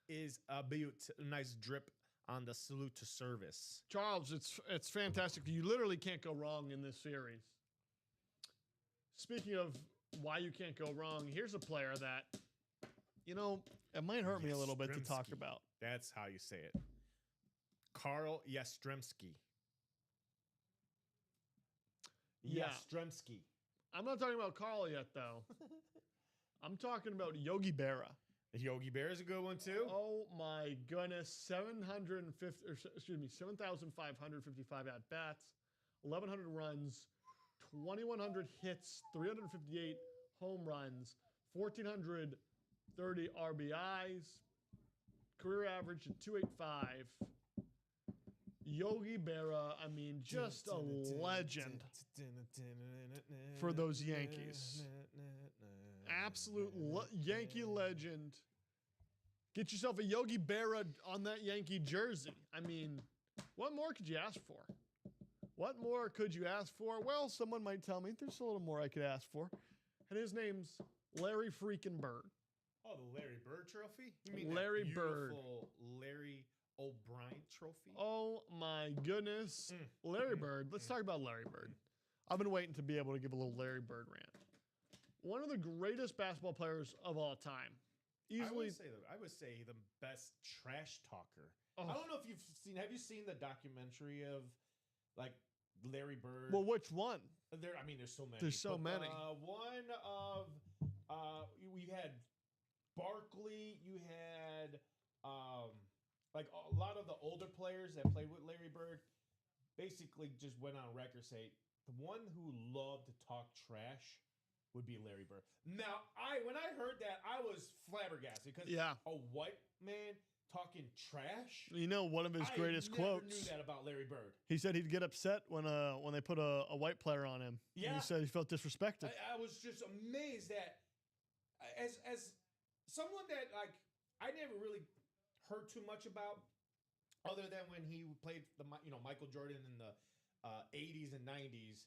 is a beaut. Nice drip on the salute to service. Charles, it's fantastic. You literally can't go wrong in this series. Speaking of why you can't go wrong, here's a player that, it might hurt me a little bit to talk Yastrzemski. about. That's how you say it. Carl Yastrzemski. Yeah. Yastrzemski. I'm not talking about Carl yet, though. I'm talking about Yogi Berra. Yogi Bear is a good one too. Oh my goodness, 7,555 at bats, 1,100 runs, 2,100 hits, 358 home runs, 1,430 RBIs, career average at 285. Yogi Berra, I mean, just a legend for those Yankees. Absolute Yankee legend. Get yourself a Yogi Berra on that Yankee jersey. I mean, what more could you ask for? What more could you ask for? Well, someone might tell me there's a little more I could ask for. And his name's Larry freaking Bird. Oh, the Larry Bird trophy? You mean Larry that Bird. beautiful Larry O'Brien trophy? Oh my goodness. Larry Bird. Let's talk about Larry Bird. I've been waiting to be able to give a little Larry Bird rant. One of the greatest basketball players of all time. Easily. I would say the best trash talker. Oh. I don't know if have you seen the documentary of like Larry Bird? Well, which one? There's so many. There's so many. One of we had Barkley, you had like a lot of the older players that played with Larry Bird basically just went on record say the one who loved to talk trash would be Larry Bird. Now, when I heard that, I was flabbergasted because a white man talking trash. One of his greatest quotes. I never knew that about Larry Bird. He said he'd get upset when they put a white player on him. Yeah. And he said he felt disrespected. I was just amazed that as someone that like I never really heard too much about, other than when he played Michael Jordan in the 80s and 90s.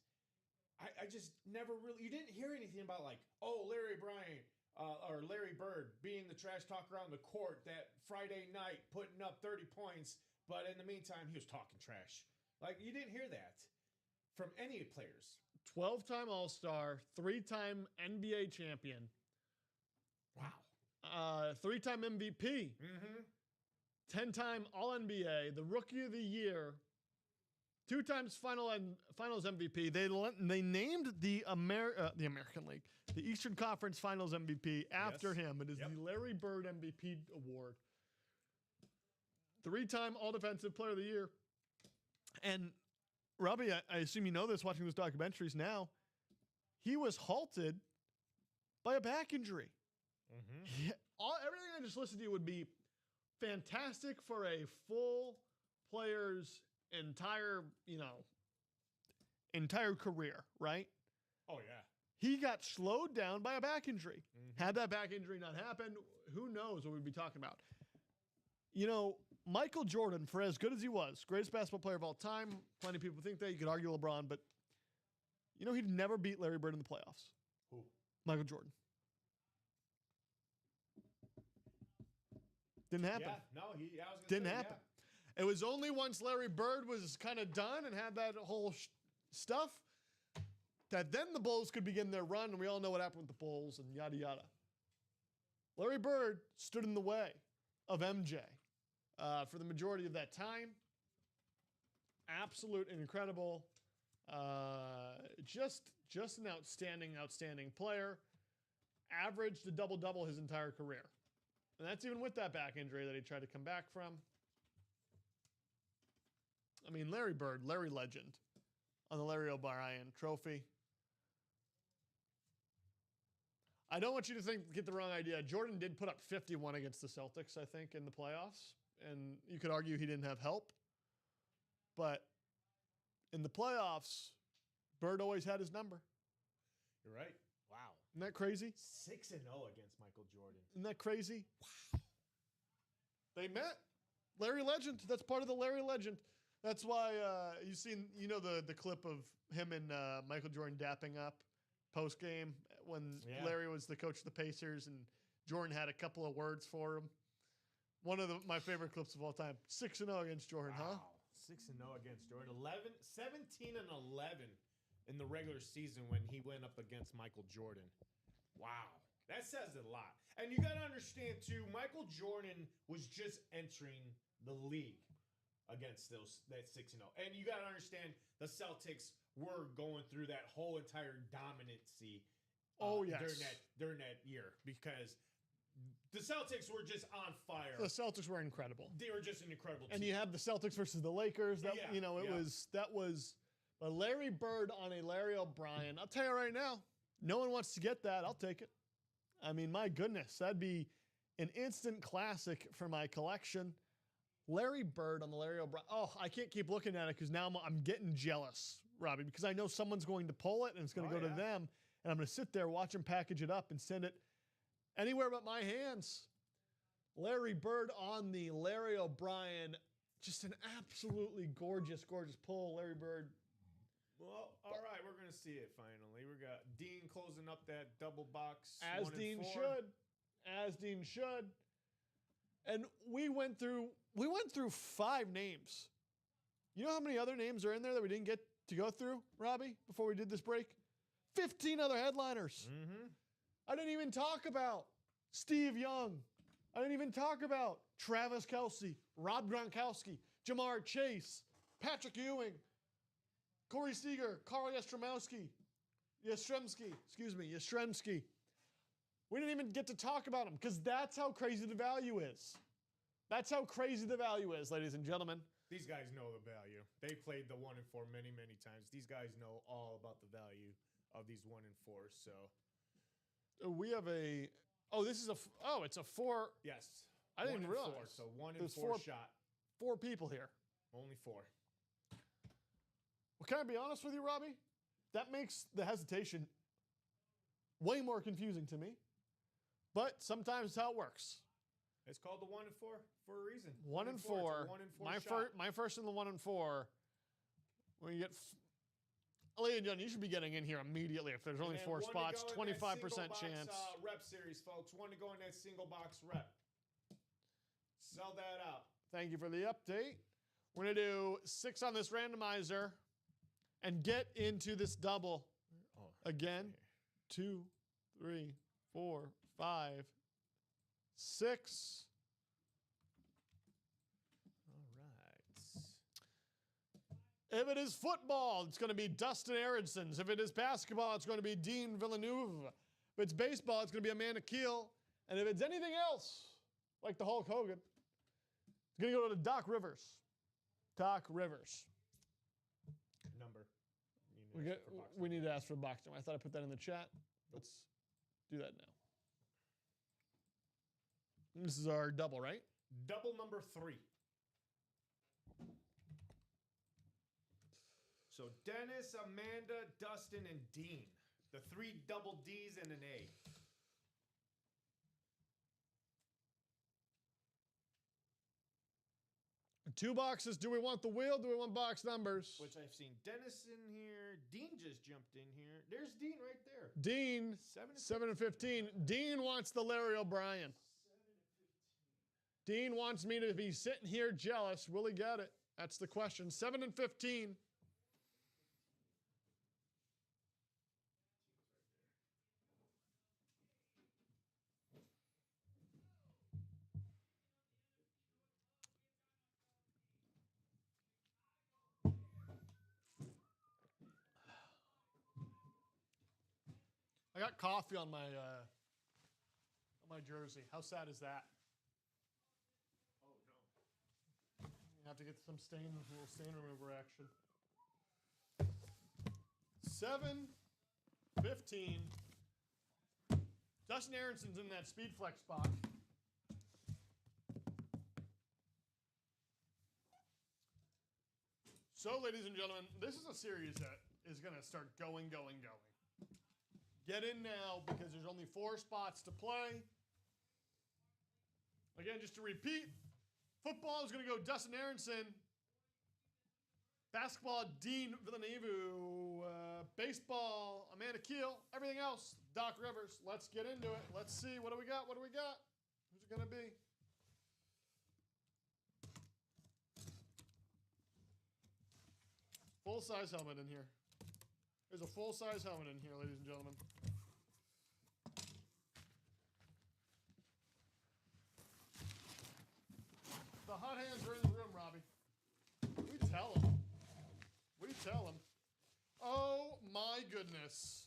I just never really, you didn't hear anything about like, Larry Bryant or Larry Bird being the trash talker on the court that Friday night putting up 30 points, but in the meantime, he was talking trash. Like, you didn't hear that from any players. 12-time All-Star, 3-time NBA champion. Wow. 3-time MVP. Mm-hmm. 10-time All-NBA, the Rookie of the Year. 2 times Finals MVP. They named the American League, the Eastern Conference Finals MVP after him. It is the Larry Bird MVP award. 3-time All-Defensive Player of the Year. And Robbie, I assume you know this watching those documentaries now. He was halted by a back injury. Mm-hmm. Everything I just listened to would be fantastic for a full player's entire career, right? Oh, yeah. He got slowed down by a back injury. Mm-hmm. Had that back injury not happened, who knows what we'd be talking about. Michael Jordan, for as good as he was, greatest basketball player of all time, plenty of people think that. You could argue LeBron, but he'd never beat Larry Bird in the playoffs. Who? Michael Jordan. Didn't happen. Yeah, no, I was gonna Didn't say, happen. Yeah. It was only once Larry Bird was kind of done and had that whole stuff that then the Bulls could begin their run, and we all know what happened with the Bulls and yada, yada. Larry Bird stood in the way of MJ for the majority of that time. Absolute and incredible. Just an outstanding player. Averaged a double-double his entire career. And that's even with that back injury that he tried to come back from. I mean, Larry Bird, Larry Legend on the Larry O'Brien trophy. I don't want you to get the wrong idea. Jordan did put up 51 against the Celtics, I think, in the playoffs. And you could argue he didn't have help. But in the playoffs, Bird always had his number. You're right. Wow. Isn't that crazy? 6-0 against Michael Jordan. Isn't that crazy? Wow. They met. Larry Legend. That's part of the Larry Legend. That's why you've seen, the clip of him and Michael Jordan dapping up post game when Larry was the coach of the Pacers and Jordan had a couple of words for him. One of my favorite clips of all time. 6-0 against Jordan, huh? 6-0 against Jordan. 17-11 in the regular season when he went up against Michael Jordan. Wow. That says a lot. And you got to understand, too, Michael Jordan was just entering the league against that 6-0. And you got to understand, the Celtics were going through that whole entire dominancy during that year because the Celtics were just on fire. The Celtics were incredible. They were just an incredible team. And you have the Celtics versus the Lakers. But Larry Bird on a Larry O'Brien. I'll tell you right now, no one wants to get that. I'll take it. I mean, my goodness, that'd be an instant classic for my collection. Larry Bird on the Larry O'Brien. Oh, I can't keep looking at it because now I'm getting jealous, Robbie, because I know someone's going to pull it and it's going to go to them. And I'm going to sit there, watch them package it up and send it anywhere but my hands. Larry Bird on the Larry O'Brien. Just an absolutely gorgeous, gorgeous pull. Larry Bird. Well, all right, we're going to see it finally. We got Dean closing up that double box. As Dean should. As Dean should. And we went through 5 names. You know how many other names are in there that we didn't get to go through, Robbie, before we did this break? 15 other headliners. Mm-hmm. I didn't even talk about Steve Young. I didn't even talk about Travis Kelce, Rob Gronkowski, Jamar Chase, Patrick Ewing, Corey Seager, Carl Yastrzemski. We didn't even get to talk about them because that's how crazy the value is. That's how crazy the value is, ladies and gentlemen. These guys know the value. They played the 1 and 4 many, many times. These guys know all about the value of these 1 and 4s. So we have it's a 4. Yes. I didn't realize. 4, so 1 and 4 shot. 4 people here. Only 4. Well, can I be honest with you, Robbie? That makes the hesitation way more confusing to me. But sometimes it's how it works. It's called the 1 and 4 for a reason. 1 and 4. 1 and 4 My first in the 1 and 4. When you get, ladies and gentlemen, you should be getting in here immediately if there's only 4 spots. 25% chance. Rep series, folks. 1 to go in that single box rep. Sell that out. Thank you for the update. We're going to do 6 on this randomizer and get into this double. Again, 2, 3, 4, 5, 6. All right. If it is football, it's going to be Dustin Aaronson's. If it is basketball, it's going to be Dean Villeneuve. If it's baseball, it's going to be Amanda Keel. And if it's anything else, like the Hulk Hogan, it's going to go to Doc Rivers. Doc Rivers. Number. We need to ask for a box number. I thought I put that in the chat. Let's do that now. This is our double, right? Double number 3. So Dennis, Amanda, Dustin, and Dean. The 3 double D's and an A. Two boxes. Do we want the wheel? Do we want box numbers? Which I've seen Dennis in here. Dean just jumped in here. There's Dean right there. Dean, 7 and 15. Dean wants the Larry O'Brien. 7 and 15. Dean wants me to be sitting here jealous. Will he get it? That's the question. 7 and 15. I got coffee on my jersey. How sad is that? Oh, no. You have to get some a little stain remover action. 7-15. Dustin Aaronson's in that speed flex spot. So, ladies and gentlemen, this is a series that is going to start going. Get in now because there's only 4 spots to play. Again, just to repeat, football is going to go Dustin Aronson. Basketball, Dean Villeneuve. Baseball, Amanda Keel. Everything else, Doc Rivers. Let's get into it. Let's see. What do we got? What do we got? Who's it going to be? Full-size helmet in here. There's a full-size helmet in here, ladies and gentlemen. The hot hands are in the room, Robbie. We tell them. We tell them. Oh, my goodness.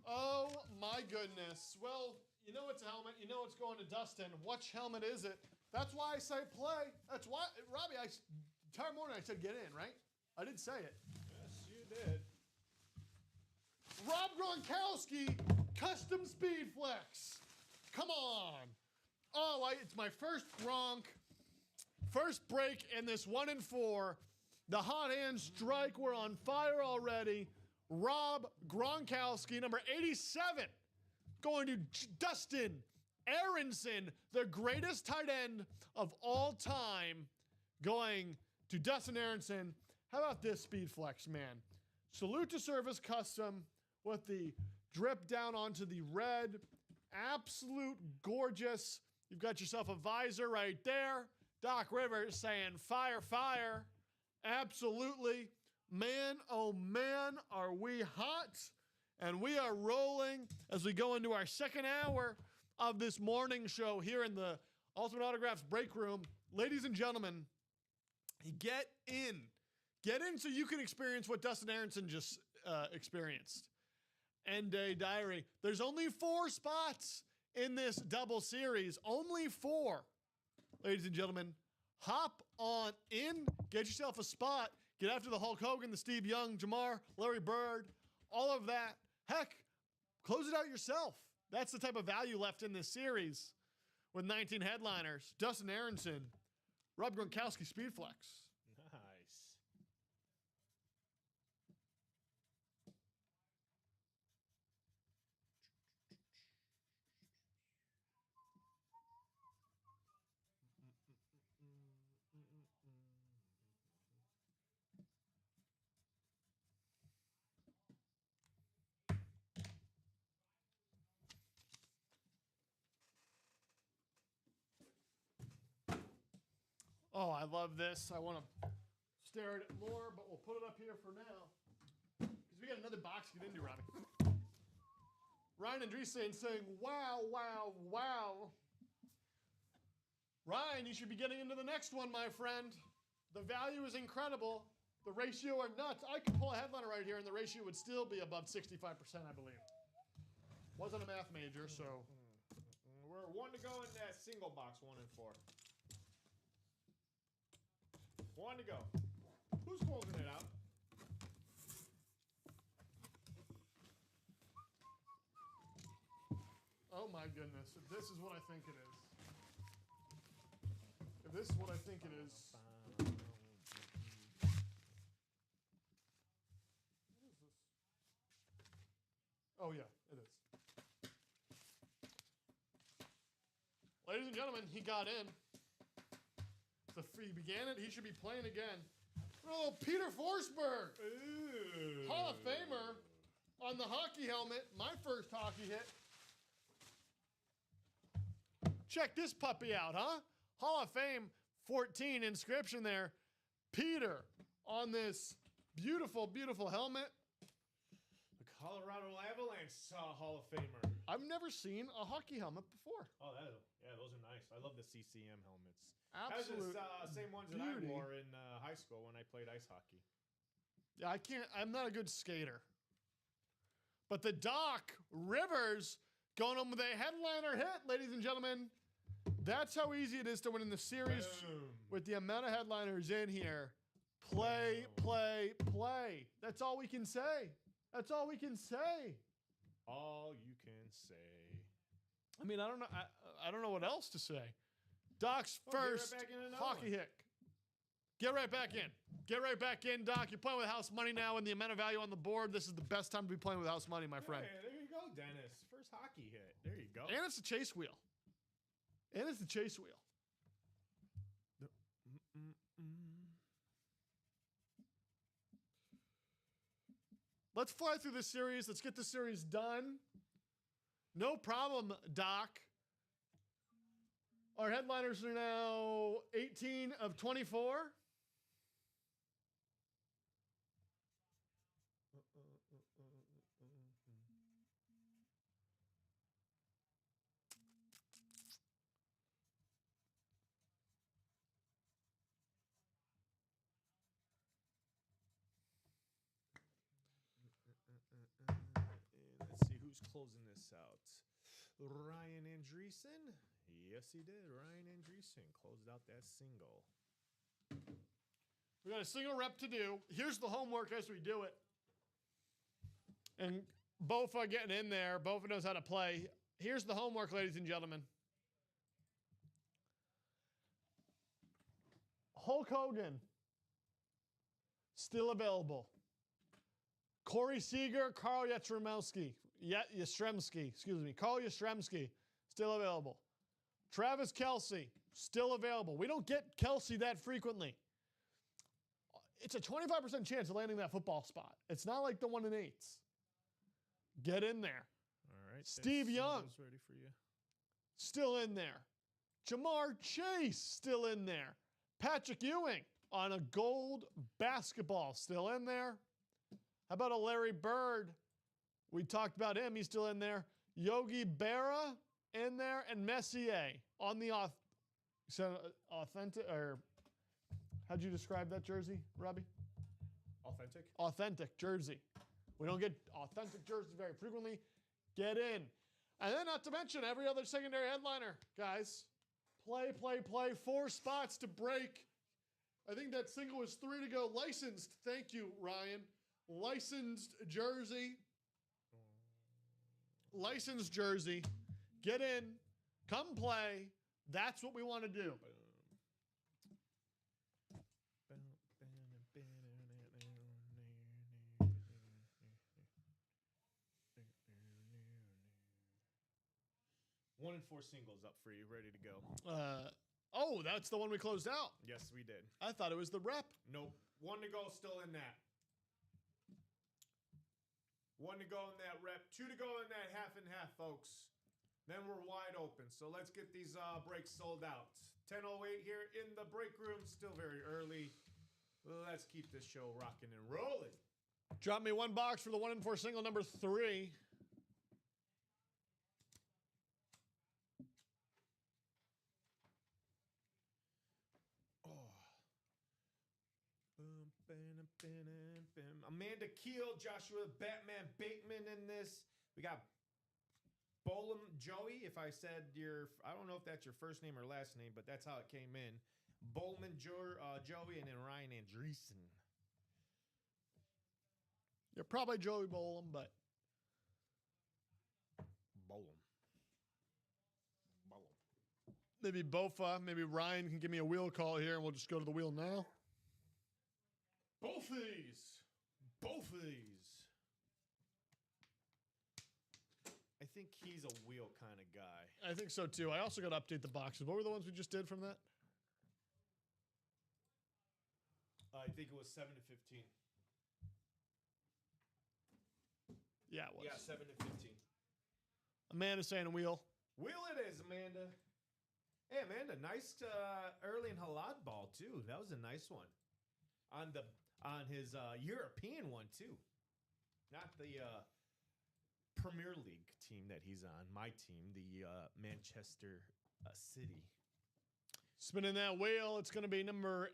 Oh, my goodness. Well, you know it's a helmet. You know it's going to Dustin. Which helmet is it? That's why I say play. That's why, Robbie, entire morning I said get in, right? I did say it. Yes, you did. Rob Gronkowski, custom speed flex. Come on. Oh, it's my first Gronk. First break in this 1 and 4. The hot hand strike. We're on fire already. Rob Gronkowski, number 87, going to Dustin Aronson, the greatest tight end of all time, going to Dustin Aronson. How about this speed flex, man? Salute to Service Custom with the drip down onto the red. Absolute gorgeous. You've got yourself a visor right there. Doc Rivers saying fire, fire. Absolutely. Man, oh man, are we hot. And we are rolling as we go into our second hour of this morning show here in the Ultimate Autographs break room. Ladies and gentlemen, get in. Get in so you can experience what Dustin Aronson just experienced. End Day Diary. There's only 4 spots in this double series. Only 4. Ladies and gentlemen, hop on in. Get yourself a spot. Get after the Hulk Hogan, the Steve Young, Jamar, Larry Bird, all of that. Heck, close it out yourself. That's the type of value left in this series with 19 headliners. Dustin Aronson, Rob Gronkowski, Speedflex. Nice. Oh, I love this. I want to stare at it more, but we'll put it up here for now. Because we got another box to get into, Robbie. Ryan Andreessen saying, wow, wow, wow. Ryan, you should be getting into the next one, my friend. The value is incredible. The ratio are nuts. I could pull a headliner right here, and the ratio would still be above 65%, I believe. Wasn't a math major, so. We're 1 to go in that single box, 1 and 4. 1 to go. Who's closing it out? Oh my goodness. If this is what I think it is. If this is what I think it is. What is this? Oh yeah, it is. Ladies and gentlemen, he got in. He began it. He should be playing again. Oh, Peter Forsberg. Ooh. Hall of Famer on the hockey helmet. My first hockey hit. Check this puppy out, huh? Hall of Fame 14 inscription there. Peter on this beautiful, beautiful helmet. The Colorado Avalanche Hall of Famer. I've never seen a hockey helmet before. Oh, yeah, those are nice. I love the CCM helmets. Absolute That's the same ones beauty. that I wore in high school when I played ice hockey. Yeah, I'm not a good skater. But the Doc Rivers going on with a headliner hit, ladies and gentlemen. That's how easy it is to win in the series. Boom. With the amount of headliners in here. Play, play, play. That's all we can say. That's all we can say. All you can say. I mean, I don't know what else to say. Doc's first hockey hit. Get right back in. Get right back in, Doc. You're playing with house money now, and the amount of value on the board. This is the best time to be playing with house money, my friend. Hey, there you go, Dennis. First hockey hit. There you go. And it's a chase wheel. And it's the chase wheel. Let's fly through this series. Let's get the series done. No problem, Doc. Our headliners are now 18 of 24. Let's see who's closing this out. Ryan Andreessen. Yes, he did. Ryan Andreessen closed out that single. We got a single rep to do. Here's the homework as we do it. And Bofa getting in there. Bofa knows how to play. Here's the homework, ladies and gentlemen. Hulk Hogan, still available. Corey Seager, Carl Yastrzemski. Carl Yastrzemski, still available. Travis Kelce, still available. We don't get Kelce that frequently. It's a 25% chance of landing that football spot. It's not like the 1 in 8s. Get in there. All right. Steve Young, ready for you. still in there. Jamar Chase, still in there. Patrick Ewing on a gold basketball, still in there. How about a Larry Bird? We talked about him. He's still in there. Yogi Berra in there, and Messier on the authentic, or how'd you describe that jersey, Robbie? Authentic. Authentic jersey. We don't get authentic jerseys very frequently. Get in. And then not to mention every other secondary headliner, guys. Play. 4 spots to break. I think that single was 3 to go. Licensed. Thank you, Ryan. Licensed jersey. Licensed jersey. Get in. Come play. That's what we want to do. One and 4 singles up for you, ready to go. Oh, that's the one we closed out. Yes, we did. I thought it was the rep. Nope. 1 to go, still in that. 1 to go in that rep. 2 to go in that half and half, folks. Then we're wide open. So let's get these breaks sold out. 10:08 here in the break room. Still very early. Let's keep this show rocking and rolling. Drop me 1 box for the 1 and 4 single number 3. Amanda Keel, Joshua Batman Bateman in this. We got Bolum Joey. If I said I don't know if that's your first name or last name, but that's how it came in. Bowman Joey, and then Ryan Andreessen. You're probably Joey Bolam, but Bolum. maybe Bofa, maybe Ryan can give me a wheel call here, and we'll just go to the wheel now. Both of these. I think he's a wheel kind of guy. I think so too. I also got to update the boxes. What were the ones we just did from that? I think it was 7 to 15. Yeah, it was. Yeah, 7 to 15. Amanda saying a wheel. Wheel it is, Amanda. Hey, Amanda, nice early and Halad ball too. That was a nice one. On his European one too, not the Premier League team that he's on. My team, the Manchester City. Spinning that wheel, it's going to be number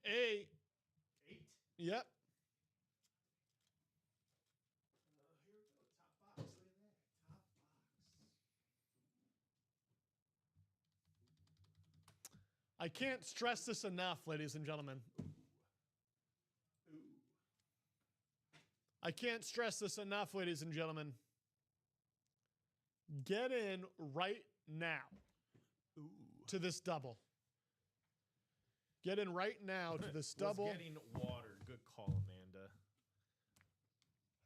8. 8. Yep. Here we go. Top box. Look at that. Top box. I can't stress this enough, ladies and gentlemen. I can't stress this enough, ladies and gentlemen. Get in right now to this double. Get in right now to this double. Was getting water. Good call, Amanda.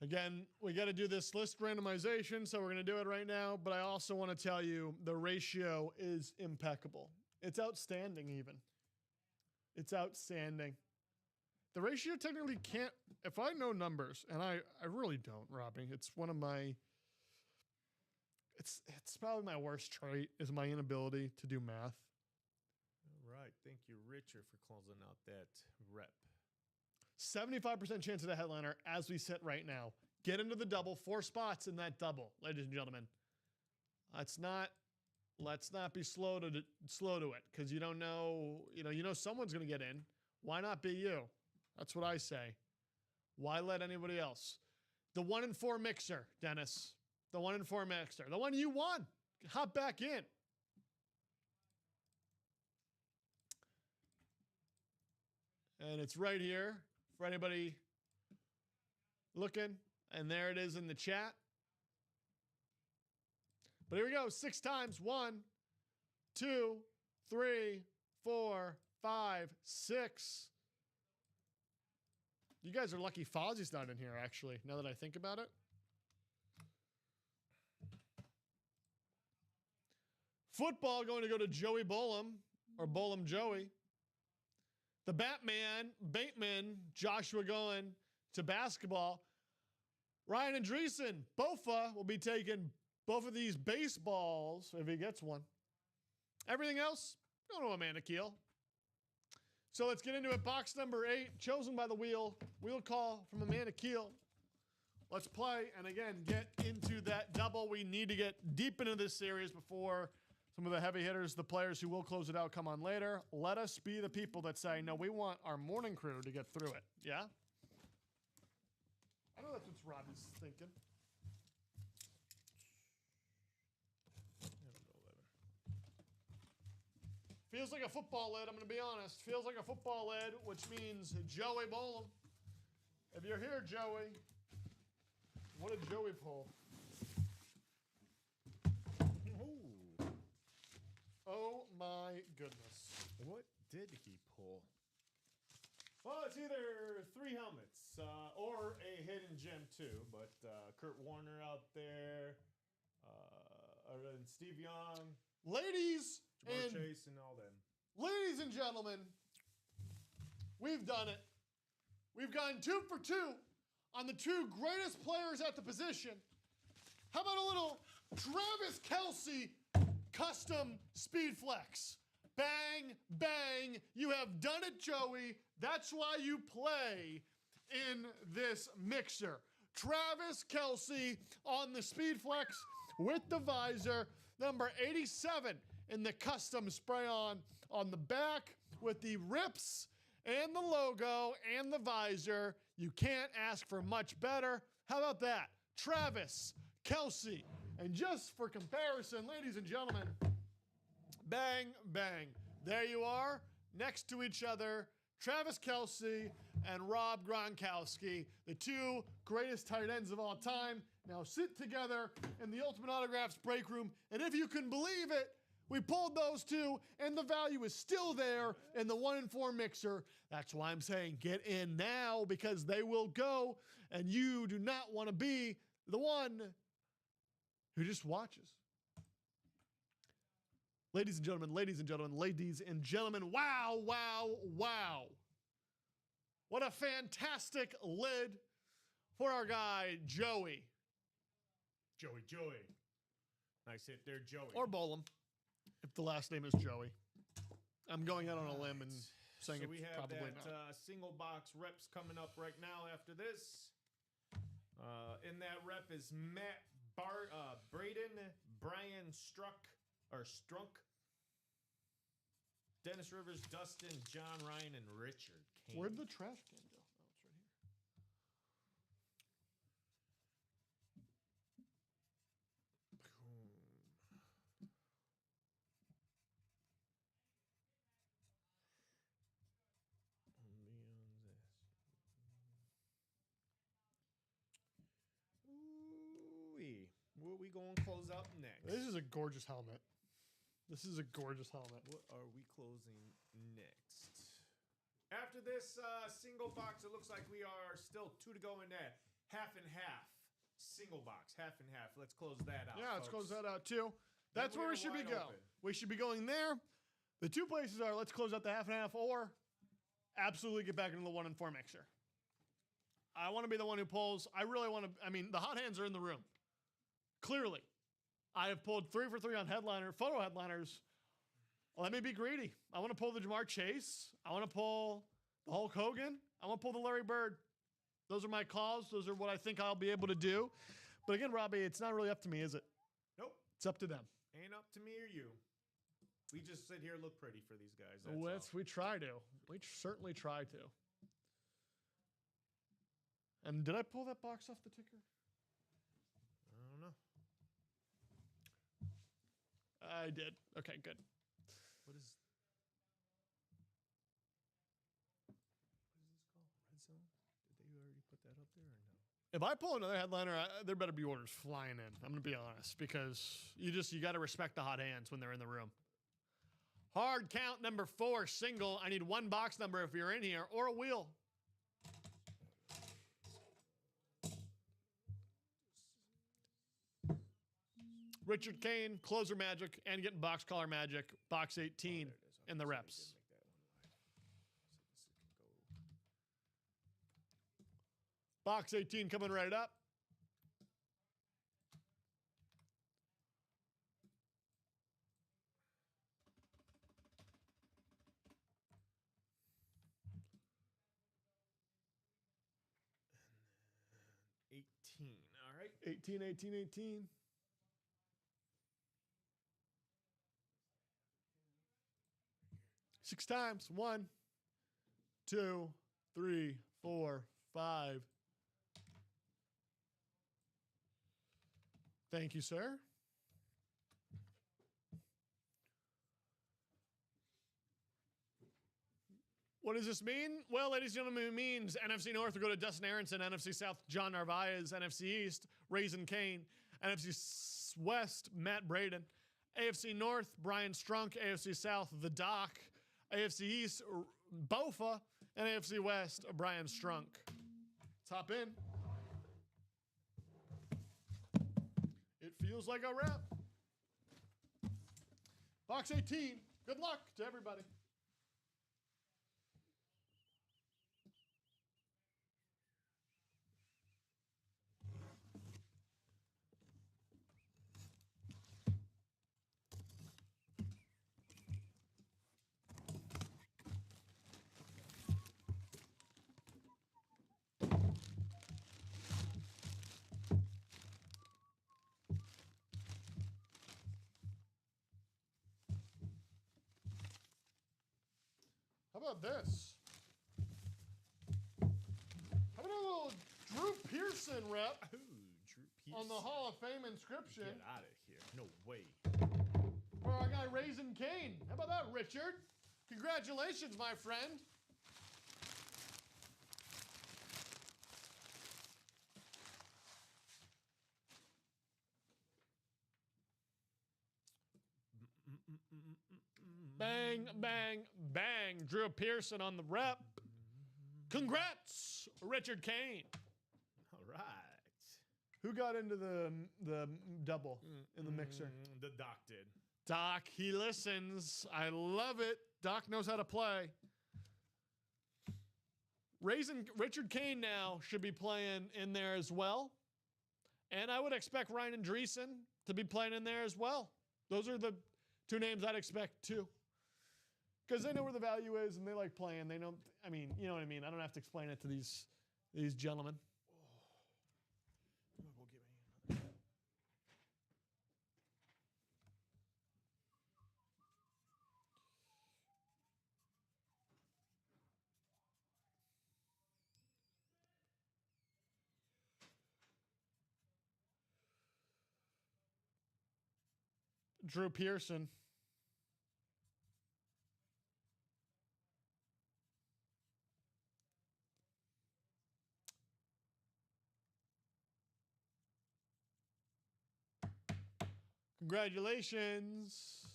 Again, we got to do this list randomization, so we're going to do it right now. But I also want to tell you the ratio is impeccable. It's outstanding even. It's outstanding. The ratio technically can't, if I know numbers, and I really don't, Robbie. It's one of my, it's probably my worst trait is my inability to do math. All right. Thank you, Richard, for closing out that rep. 75% chance of the headliner as we sit right now. Get into the double, 4 spots in that double, ladies and gentlemen. Let's not be slow to it because you don't know, you know someone's going to get in. Why not be you? That's what I say. Why let anybody else? The 1 in 4 mixer, Dennis. The 1 in 4 mixer. The one you won. Hop back in. And it's right here for anybody looking. And there it is in the chat. But here we go. 6 times. 1, 2, 3, 4, 5, 6. You guys are lucky Fozzie's not in here, actually, now that I think about it. Football going to go to Joey Bolam, or Bolam Joey. The Batman, Bateman, Joshua going to basketball. Ryan Andreessen, Bofa will be taking both of these baseballs if he gets one. Everything else, go to Amanda Keel. So let's get into it. Box number 8, chosen by the wheel call from Amanda Keel. Let's play, and again, get into that double. We need to get deep into this series before some of the heavy hitters, the players who will close it out, come on later. Let us be the people that say, no, we want our morning crew to get through it. Yeah? I know that's what Robbie's thinking. Feels like a football lid, I'm going to be honest. Feels like a football lid, which means Joey Bolam. If you're here, Joey, what did Joey pull? Ooh. Oh, my goodness. What did he pull? Well, it's either 3 helmets or a hidden gem, too. But Kurt Warner out there, and Steve Young. Ladies and Chase and all them. Ladies and gentlemen, we've done it. We've gone 2 for 2 on the 2 greatest players at the position. How about a little Travis Kelce custom speed flex? Bang, bang. You have done it, Joey. That's why you play in this mixer. Travis Kelce on the speed flex with the visor. Number 87 in the custom spray-on the back with the rips and the logo and the visor. You can't ask for much better. How about that? Travis Kelce. And just for comparison, ladies and gentlemen, bang, bang. There you are, next to each other, Travis Kelce and Rob Gronkowski, the 2 greatest tight ends of all time. Now sit together in the Ultimate Autographs break room, and if you can believe it, we pulled those 2, and the value is still there in the 1 in 4 mixer. That's why I'm saying get in now, because they will go, and you do not want to be the one who just watches. Ladies and gentlemen, ladies and gentlemen, ladies and gentlemen, wow, wow, wow. What a fantastic lid for our guy, Joey. Joey. Nice hit there, Joey. Or Bolam, if the last name is Joey. I'm going out on a limb and saying so it's we have probably that, not. Single box reps coming up right now after this. In that rep is Matt Braden, Brian Strunk, Dennis Rivers, Dustin, John Ryan, and Richard Kane. Where'd the trash can go? Oh, it's right here. Ooh-wee. What are we going to close up next? This is a gorgeous helmet. This is a gorgeous helmet. What are we closing next? After this single box, it looks like we are still 2 to go in that half and half. Single box, half and half. Let's close that out. Yeah, let's folks. close that out too. That's where we should be going. We should be going there. The 2 places are let's close out the half and half or absolutely get back into the 1-4 mixer. I want to be the one who pulls. I really want to. I mean, the hot hands are in the room. Clearly. I have pulled 3 for 3 on photo headliners. Let me be greedy. I want to pull the Jamar Chase. I want to pull the Hulk Hogan. I want to pull the Larry Bird. Those are my calls. Those are what I think I'll be able to do. But again, Robbie, it's not really up to me, is it? Nope. It's up to them. Ain't up to me or you. We just sit here and look pretty for these guys. We try to. We certainly try to. And did I pull that box off the ticker? I don't know. I did. Okay, good. What is this called? Red Zone? Did they already put that up there or no? If I pull another headliner, there better be orders flying in. I'm going to be honest, because you got to respect the hot hands when they're in the room. Hard count number 4, single. I need 1 box number if you're in here, or a wheel. Richard Kane, closer magic, and getting box collar magic. Box 18 in the reps. Box 18 coming right up. And 18. All right. 18, 18, 18. Six times. 1, 2, 3, 4, 5. Thank you, sir. What does this mean? Well, ladies and gentlemen, it means NFC North will go to Dustin Aronson, NFC South, John Narvaez, NFC East, Raisin Kane, NFC West, Matt Braden, AFC North, Brian Strunk, AFC South, The Doc, AFC East, Bofa, and AFC West, Brian Strunk. Let's hop in. It feels like a wrap. Box 18. Good luck to everybody. How about this? How about a little Drew Pearson rep Ooh, Drew Pearson. on the Hall of Fame inscription? Get out of here. No way. For our guy Raisin Kane. How about that, Richard? Congratulations, my friend. Bang, bang, bang. Drew Pearson on the rep. Congrats, Richard Kane. All right. Who got into the double in the mixer? The Doc did. Doc, he listens. I love it. Doc knows how to play. Richard Kane now should be playing in there as well. And I would expect Ryan Andreessen to be playing in there as well. Those are the 2 names I'd expect too. Because they know where the value is and they like playing. They know, I mean, you know what I mean? I don't have to explain it to these gentlemen. I'm gonna go get me another. Drew Pearson. Congratulations.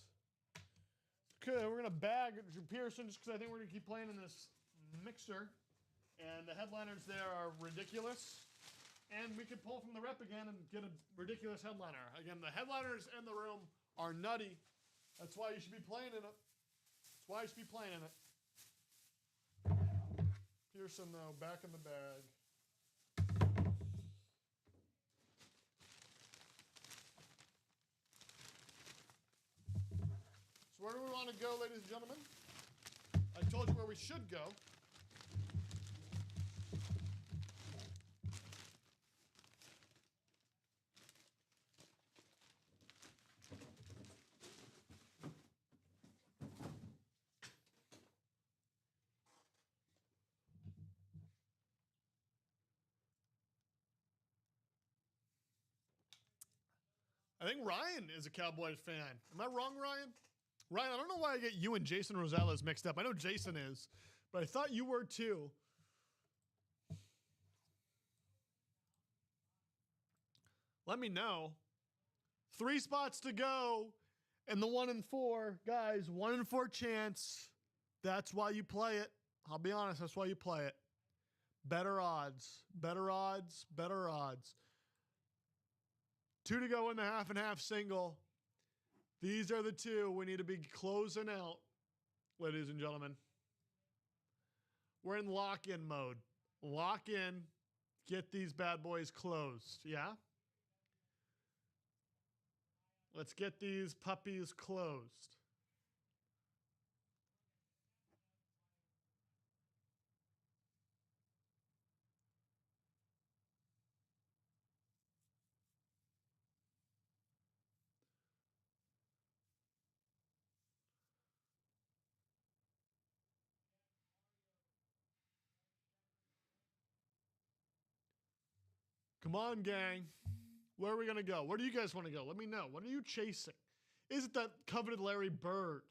Okay, we're going to bag Drew Pearson just because I think we're going to keep playing in this mixer. And the headliners there are ridiculous. And we could pull from the rep again and get a ridiculous headliner. Again, the headliners in the room are nutty. That's why you should be playing in it. That's why you should be playing in it. Pearson, though, back in the bag. So where do we want to go, ladies and gentlemen? I told you where we should go. I think Ryan is a Cowboys fan. Am I wrong, Ryan? Ryan, I don't know why I get you and Jason Rosales mixed up. I know Jason is, but I thought you were too. Let me know. 3 spots to go, and the 1 in 4. Guys, 1 in 4 chance. That's why you play it. I'll be honest, that's why you play it. Better odds. Better odds. Better odds. 2 to go in the half and half single. These are the 2 we need to be closing out, ladies and gentlemen. We're in lock-in mode. Lock in. Get these bad boys closed. Yeah? Let's get these puppies closed. Come on, gang. Where are we going to go? Where do you guys want to go? Let me know. What are you chasing? Is it that coveted Larry Bird?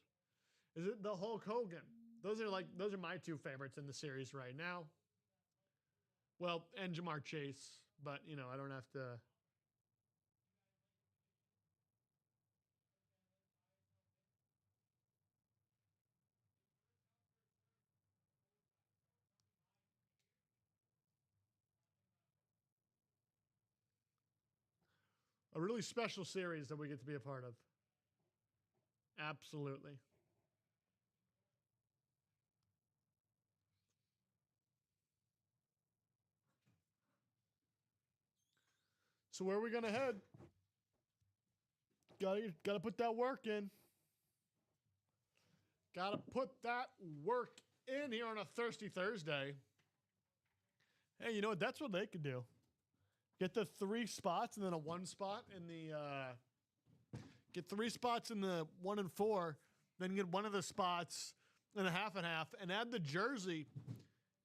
Is it the Hulk Hogan? Those are my 2 favorites in the series right now. Well, and Jamar Chase, but I don't have to. A really special series that we get to be a part of. Absolutely. So where are we going to head? Got to put that work in. Got to put that work in here on a Thirsty Thursday. Hey, you know what? That's what they could do. Get the 3 spots and then a 1 spot in the get 3 spots in the 1 and 4, then get 1 of the spots in a half and half, and add the jersey.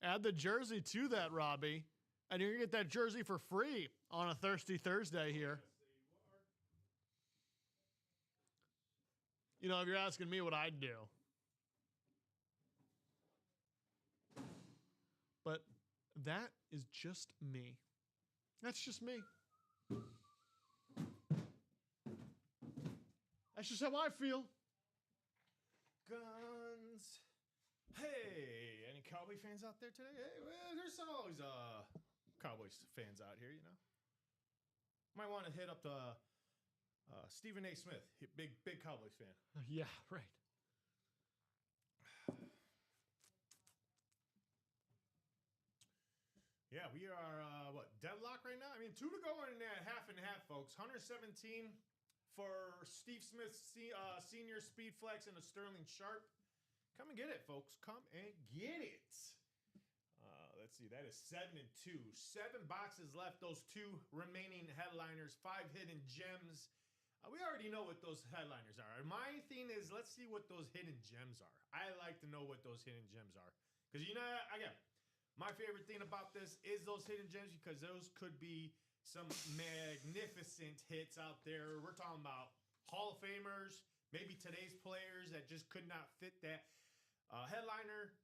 Add the jersey to that, Robbie, and you're gonna get that jersey for free on a Thirsty Thursday here. If you're asking me what I'd do. But that is just me. That's just me. That's just how I feel. Guns. Hey, any Cowboy fans out there today? Hey, well, there's always Cowboys fans out here, Might want to hit up the Stephen A. Smith, big Cowboys fan. Yeah, right. Yeah, we are, deadlock right now? I mean, 2 to go in that half and half, folks. 117 for Steve Smith Senior Speed Flex and a Sterling Sharp. Come and get it, folks. Come and get it. Let's see. That is 7 and 2. 7 boxes left. Those 2 remaining headliners. 5 hidden gems. We already know what those headliners are. My thing is, let's see what those hidden gems are. I like to know what those hidden gems are. Because, again, my favorite thing about this is those hidden gems because those could be some magnificent hits out there. We're talking about Hall of Famers, maybe today's players that just could not fit that headliner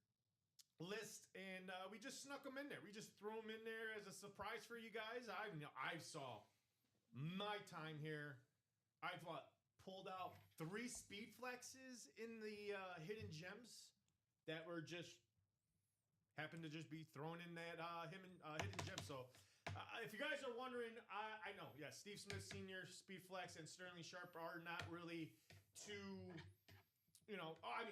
list, and we just snuck them in there. We just threw them in there as a surprise for you guys. I saw my time here. I've pulled out 3 speed flexes in the hidden gems that were just happened to just be thrown in that hidden gem. So if you guys are wondering, I know, yeah, Steve Smith Senior Speed Flex and Sterling Sharp are not really too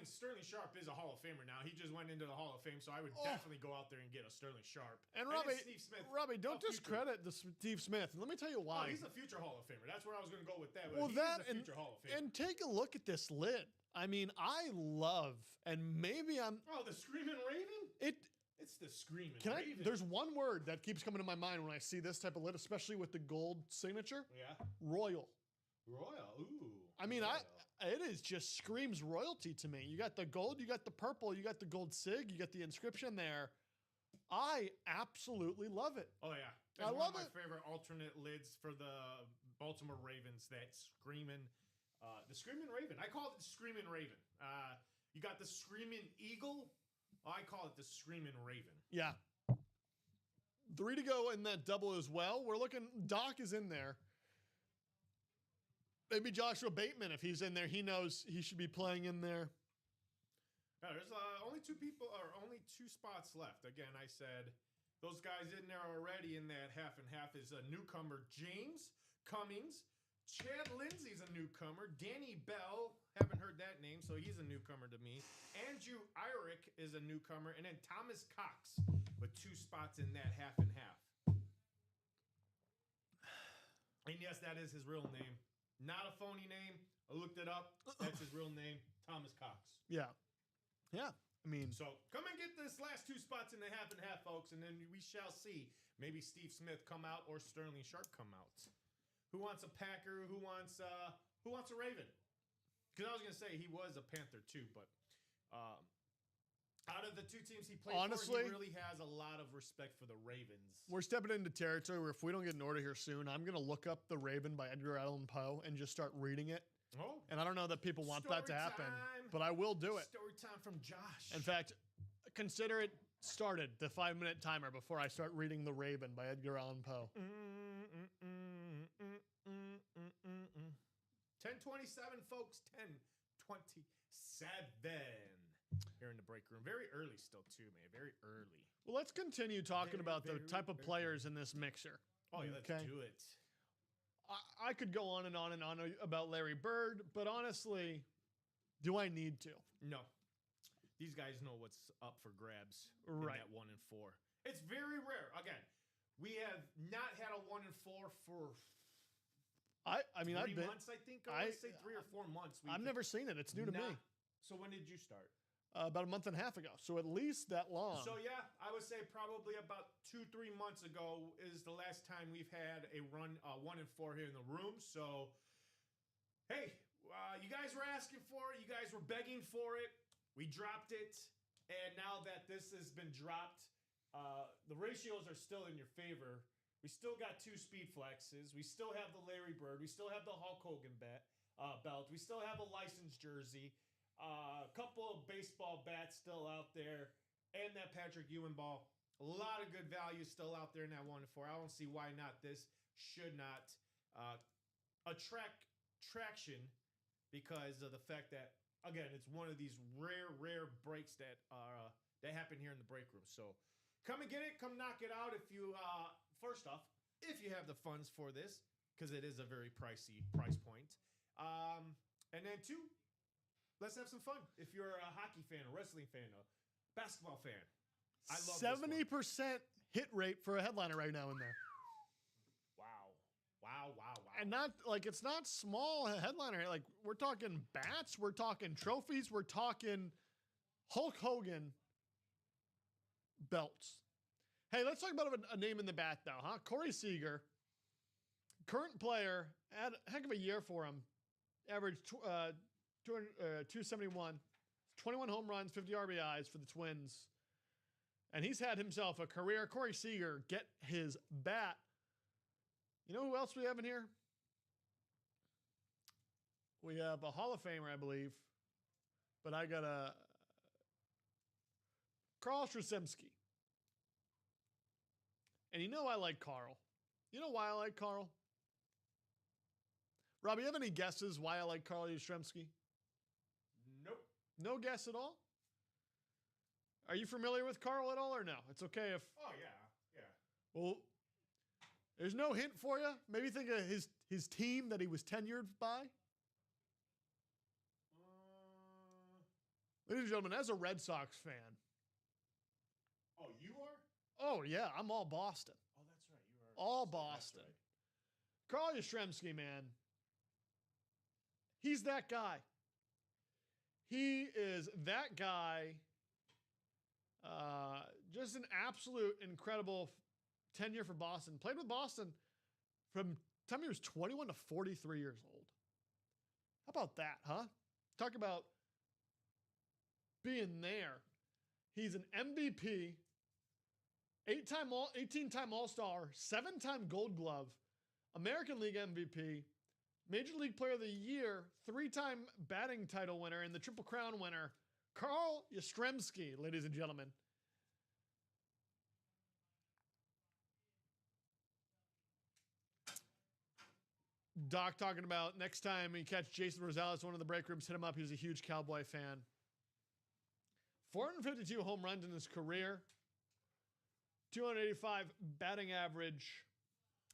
Sterling Sharp is a Hall of Famer now. He just went into the Hall of Fame, so I would definitely go out there and get a Sterling Sharp. And then Steve Smith. Robbie, don't discredit the Steve Smith. Let me tell you why. Oh, he's a future Hall of Famer. That's where I was going to go with that. Well, he's that a future Hall of Famer. And take a look at this lid. I mean, I love, and maybe I'm. Oh, the Screaming Raven? It's the Screaming Raven. There's one word that keeps coming to my mind when I see this type of lid, especially with the gold signature. Yeah. Royal. Ooh. I mean, Royal. It is just screams royalty to me. You got the gold, you got the purple, you got the gold sig, you got the inscription there. I absolutely love it. Oh yeah, I love one of my favorite alternate lids for the Baltimore Ravens. That screaming, the Screaming Raven. I call it the Screaming Raven. You got the Screaming Eagle. I call it the Screaming Raven. Yeah. 3 to go in that double as well. We're looking. Doc is in there. Maybe Joshua Bateman, if he's in there, he knows he should be playing in there. Yeah, there's only only two spots left. Again, I said those guys in there already in that half and half is a newcomer, James Cummings. Chad Lindsay's a newcomer. Danny Bell, haven't heard that name, so he's a newcomer to me. Andrew Irick is a newcomer. And then Thomas Cox with 2 spots in that half and half. And yes, that is his real name. Not a phony name. I looked it up. That's his real name, Thomas Cox. Yeah. Yeah. I mean. So come and get this last 2 spots in the half and half, folks, and then we shall see. Maybe Steve Smith come out or Sterling Sharp come out. Who wants a Packer? Who wants a Raven? Because I was going to say he was a Panther too, but out of the 2 teams he played honestly, for, he really has a lot of respect for the Ravens. We're stepping into territory where if we don't get an order here soon, I'm going to look up The Raven by Edgar Allan Poe and just start reading it. Oh. And I don't know that people want that to happen, but I will do it. Story time from Josh. In fact, consider it started, the 5-minute timer, before I start reading The Raven by Edgar Allan Poe. 10:27, folks. 10:27. Here in the break room. Very early still, too, man. Very early. Well, let's continue talking about the type of players in this mixer. Oh, yeah, let's do it. I could go on and on and on about Larry Bird, but honestly, do I need to? No. These guys know what's up for grabs right. in that 1 and 4. It's very rare. Again, we have not had a 1 and 4 for I mean, 3 I've been months, I think. I want to say 3 or 4 months. I've never seen it. It's new to me. So when did you start? About a month and a half ago. So at least that long. So yeah, I would say probably about 2-3 months ago is the last time we've had a run 1 and 4 here in the room. So, hey, you guys were asking for it. You guys were begging for it. We dropped it. And now that this has been dropped, the ratios are still in your favor. We still got 2 speed flexes. We still have the Larry Bird. We still have the Hulk Hogan belt. We still have a licensed jersey. A couple of baseball bats still out there. And that Patrick Ewing ball. A lot of good value still out there in that 1 and 4. I don't see why not. This should not attract traction because of the fact that, again, it's one of these rare breaks that happen here in the break room. So come and get it. Come knock it out if you, first off, if you have the funds for this, because it is a very pricey price point. And then 2, let's have some fun. If you're a hockey fan, a wrestling fan, a basketball fan. I love 70% hit rate for a headliner right now in there. Wow. And not like it's not small headliner. Like we're talking bats, we're talking trophies, we're talking Hulk Hogan belts. Hey, let's talk about a name in the bat though, huh? Corey Seager, current player, had a heck of a year for him. Averaged 271, 21 home runs, 50 RBIs for the Twins. And he's had himself a career. Corey Seager get his bat. You know who else we have in here? We have a Hall of Famer, I believe. But I got a Carl Yastrzemski. And you know I like Carl. You know why I like Carl? Rob, you have any guesses why I like Carl Yastrzemski? Nope. No guess at all? Are you familiar with Carl at all or no? It's okay if... Oh, yeah. Well, there's no hint for you? Maybe think of his team that he was tenured by? Ladies and gentlemen, as a Red Sox fan. Oh, you are? Oh, yeah, I'm all Boston. Oh, that's right. You are. All Boston. Right. Carl Yastrzemski, man. He's that guy. He is that guy. Just an absolute incredible tenure for Boston. Played with Boston from the time he was 21 to 43 years old. How about that, huh? Talk about being there. He's an MVP, 18-time All-Star, 7-time Gold Glove, American League MVP, Major League Player of the Year, 3-time batting title winner, and the Triple Crown winner, Carl Yastrzemski, ladies and gentlemen. Doc talking about next time you catch Jason Rosales, one of the break rooms, hit him up. He was a huge Cowboy fan. 452 home runs in his career. 285 batting average.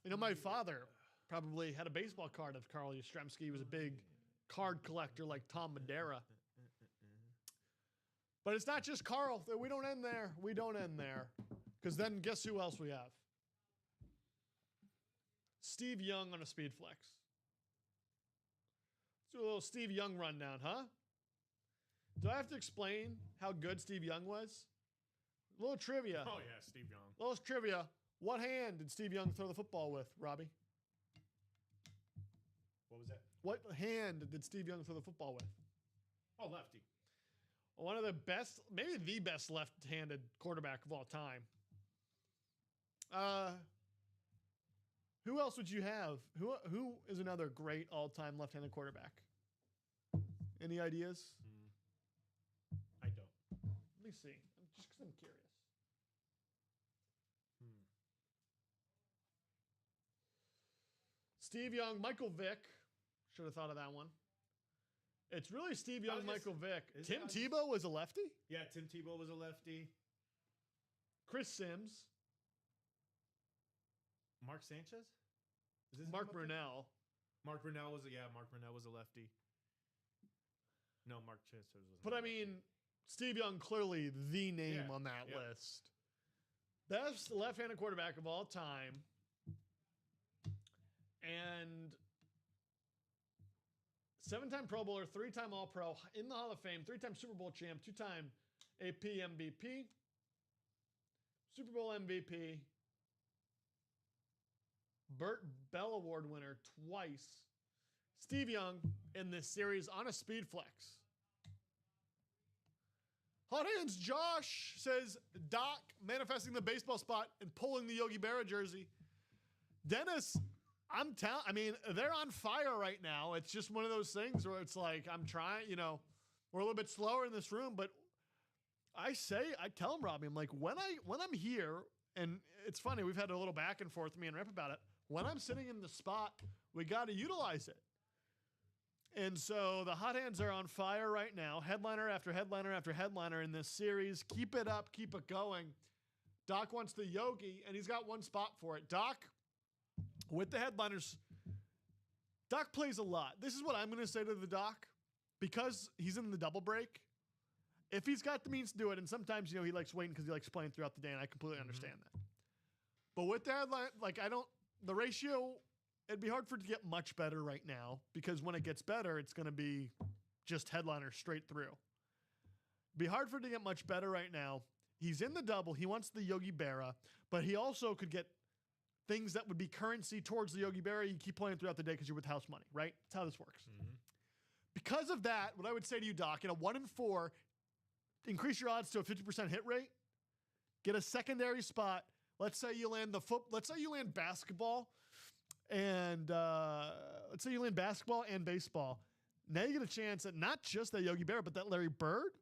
You know, my father probably had a baseball card of Carl Yastrzemski. He was a big card collector like Tom Madeira. But it's not just Carl. We don't end there. We don't end there. Because then guess who else we have? Steve Young on a speed flex. Let's do a little Steve Young rundown, huh? Do I have to explain how good Steve Young was? A little trivia. Oh, yeah, Steve Young. A little trivia. What hand did Steve Young throw the football with, Robbie? What was that? What hand did Steve Young throw the football with? Oh, lefty. One of the best, maybe the best left-handed quarterback of all time. Who else would you have? Who is another great all-time left-handed quarterback? Any ideas? I don't. Let me see. Just because I'm curious. Steve Young, Michael Vick. Should have thought of that one. It's really Steve Young, Michael Vick. Tim Tebow was a lefty? Yeah, Tim Tebow was a lefty. Chris Sims. Mark Sanchez? Mark Brunell. Mark Brunell was a lefty. No, Mark Sanchez was. But I mean, Steve Young, clearly the name on that list. Best left-handed quarterback of all time. And 7-time Pro Bowler, 3-time All-Pro, in the Hall of Fame, 3-time Super Bowl champ, 2-time AP MVP, Super Bowl MVP, Burt Bell Award winner twice. Steve Young in this series on a speed flex. Hot Hands Josh says, Doc manifesting the baseball spot and pulling the Yogi Berra jersey. Dennis, I mean, they're on fire right now. It's just one of those things where it's like, I'm trying, we're a little bit slower in this room, but I tell him, Robbie, I'm like, when I'm here, and it's funny, we've had a little back and forth, me and Rip, about it. When I'm sitting in the spot, we got to utilize it. And so the Hot Hands are on fire right now. Headliner after headliner after headliner in this series. Keep it up. Keep it going. Doc wants the Yogi, and he's got one spot for it. Doc, with the headliners, Doc plays a lot. This is what I'm going to say to the Doc. Because he's in the double break, if he's got the means to do it, and sometimes, he likes waiting because he likes playing throughout the day, and I completely understand that. But with the headline, the ratio, it'd be hard for it to get much better right now, because when it gets better, it's going to be just headliner straight through. It'd be hard for it to get much better right now. He's in the double. He wants the Yogi Berra, but he also could get things that would be currency towards the Yogi Berra. You keep playing throughout the day because you're with house money, right? That's how this works. Mm-hmm. Because of that, what I would say to you, Doc, in a 1 in 4, increase your odds to a 50% hit rate. Get a secondary spot. Let's say you land basketball, and let's say you land basketball and baseball. Now you get a chance at not just that Yogi Berra, but that Larry Bird.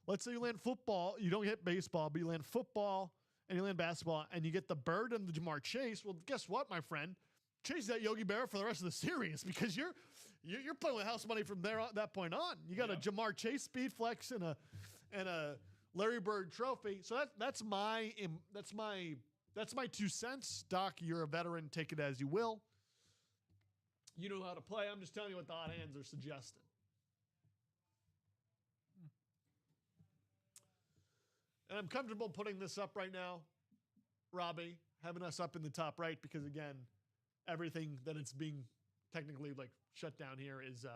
Let's say you land football. You don't get baseball, but you land football and you land basketball, and you get the Bird and the Jamar Chase. Well, guess what, my friend? Chase that Yogi Berra for the rest of the series, because you're playing with house money from that point on. You got a Jamar Chase speed flex and a Larry Bird trophy. So that's my 2 cents. Doc, you're a veteran. Take it as you will. You know how to play. I'm just telling you what the Hot Hands are suggesting. And I'm comfortable putting this up right now, Robbie, having us up in the top right because, again, everything that it's being technically like shut down here is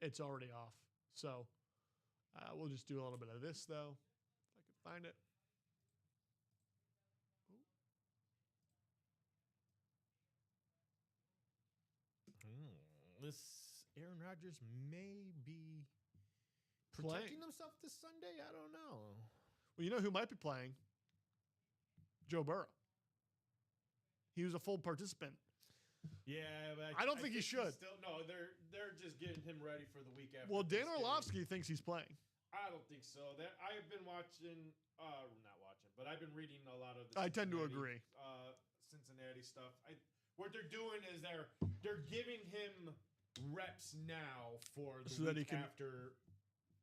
it's already off. So we'll just do a little bit of this, though, if I can find it. This Aaron Rodgers may be protecting himself this Sunday. I don't know. Well, you know who might be playing? Joe Burrow. He was a full participant. Yeah, but I don't think he should. No, they're just getting him ready for the week after. Well, Dan Thanksgiving. Orlovsky thinks he's playing. I don't think so. I have been watching, not watching, but I've been reading a lot of. I tend to agree. Cincinnati stuff. What they're doing is they're giving him reps now for the week after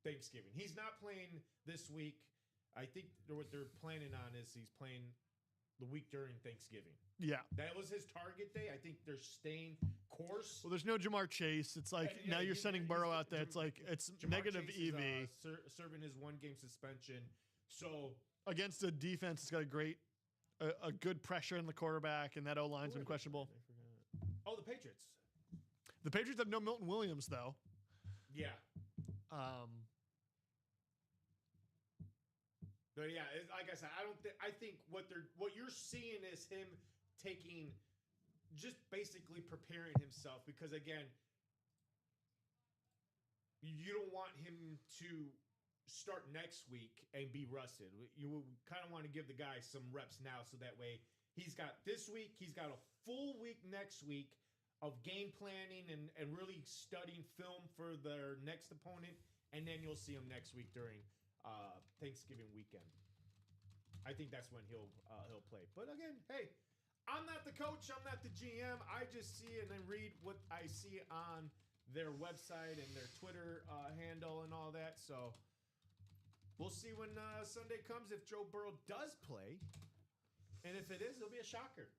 Thanksgiving. He's not playing this week. I think what they're planning on is he's playing the week during Thanksgiving. Yeah. That was his target day. I think they're staying course. Well, there's no Jamar Chase. It's like now you're sending Burrow out there. It's like it's Jamar negative Chase EV. Is, serving his 1-game suspension. So against a defense that's got a good pressure in the quarterback, and that O-line's been questionable. Oh, the Patriots. The Patriots have no Milton Williams, though. Yeah. But yeah, like I said, I think what you're seeing is him taking, just basically preparing himself because again, you don't want him to start next week and be rusted. You kind of want to give the guy some reps now so that way he's got this week, he's got a full week next week of game planning and really studying film for their next opponent, and then you'll see him next week during Thanksgiving weekend. I think that's when he'll play. But again, hey, I'm not the coach, I'm not the GM. I just see and then read what I see on their website and their Twitter handle and all that. So we'll see when Sunday comes if Joe Burrow does play. And if it is, it'll be a shocker.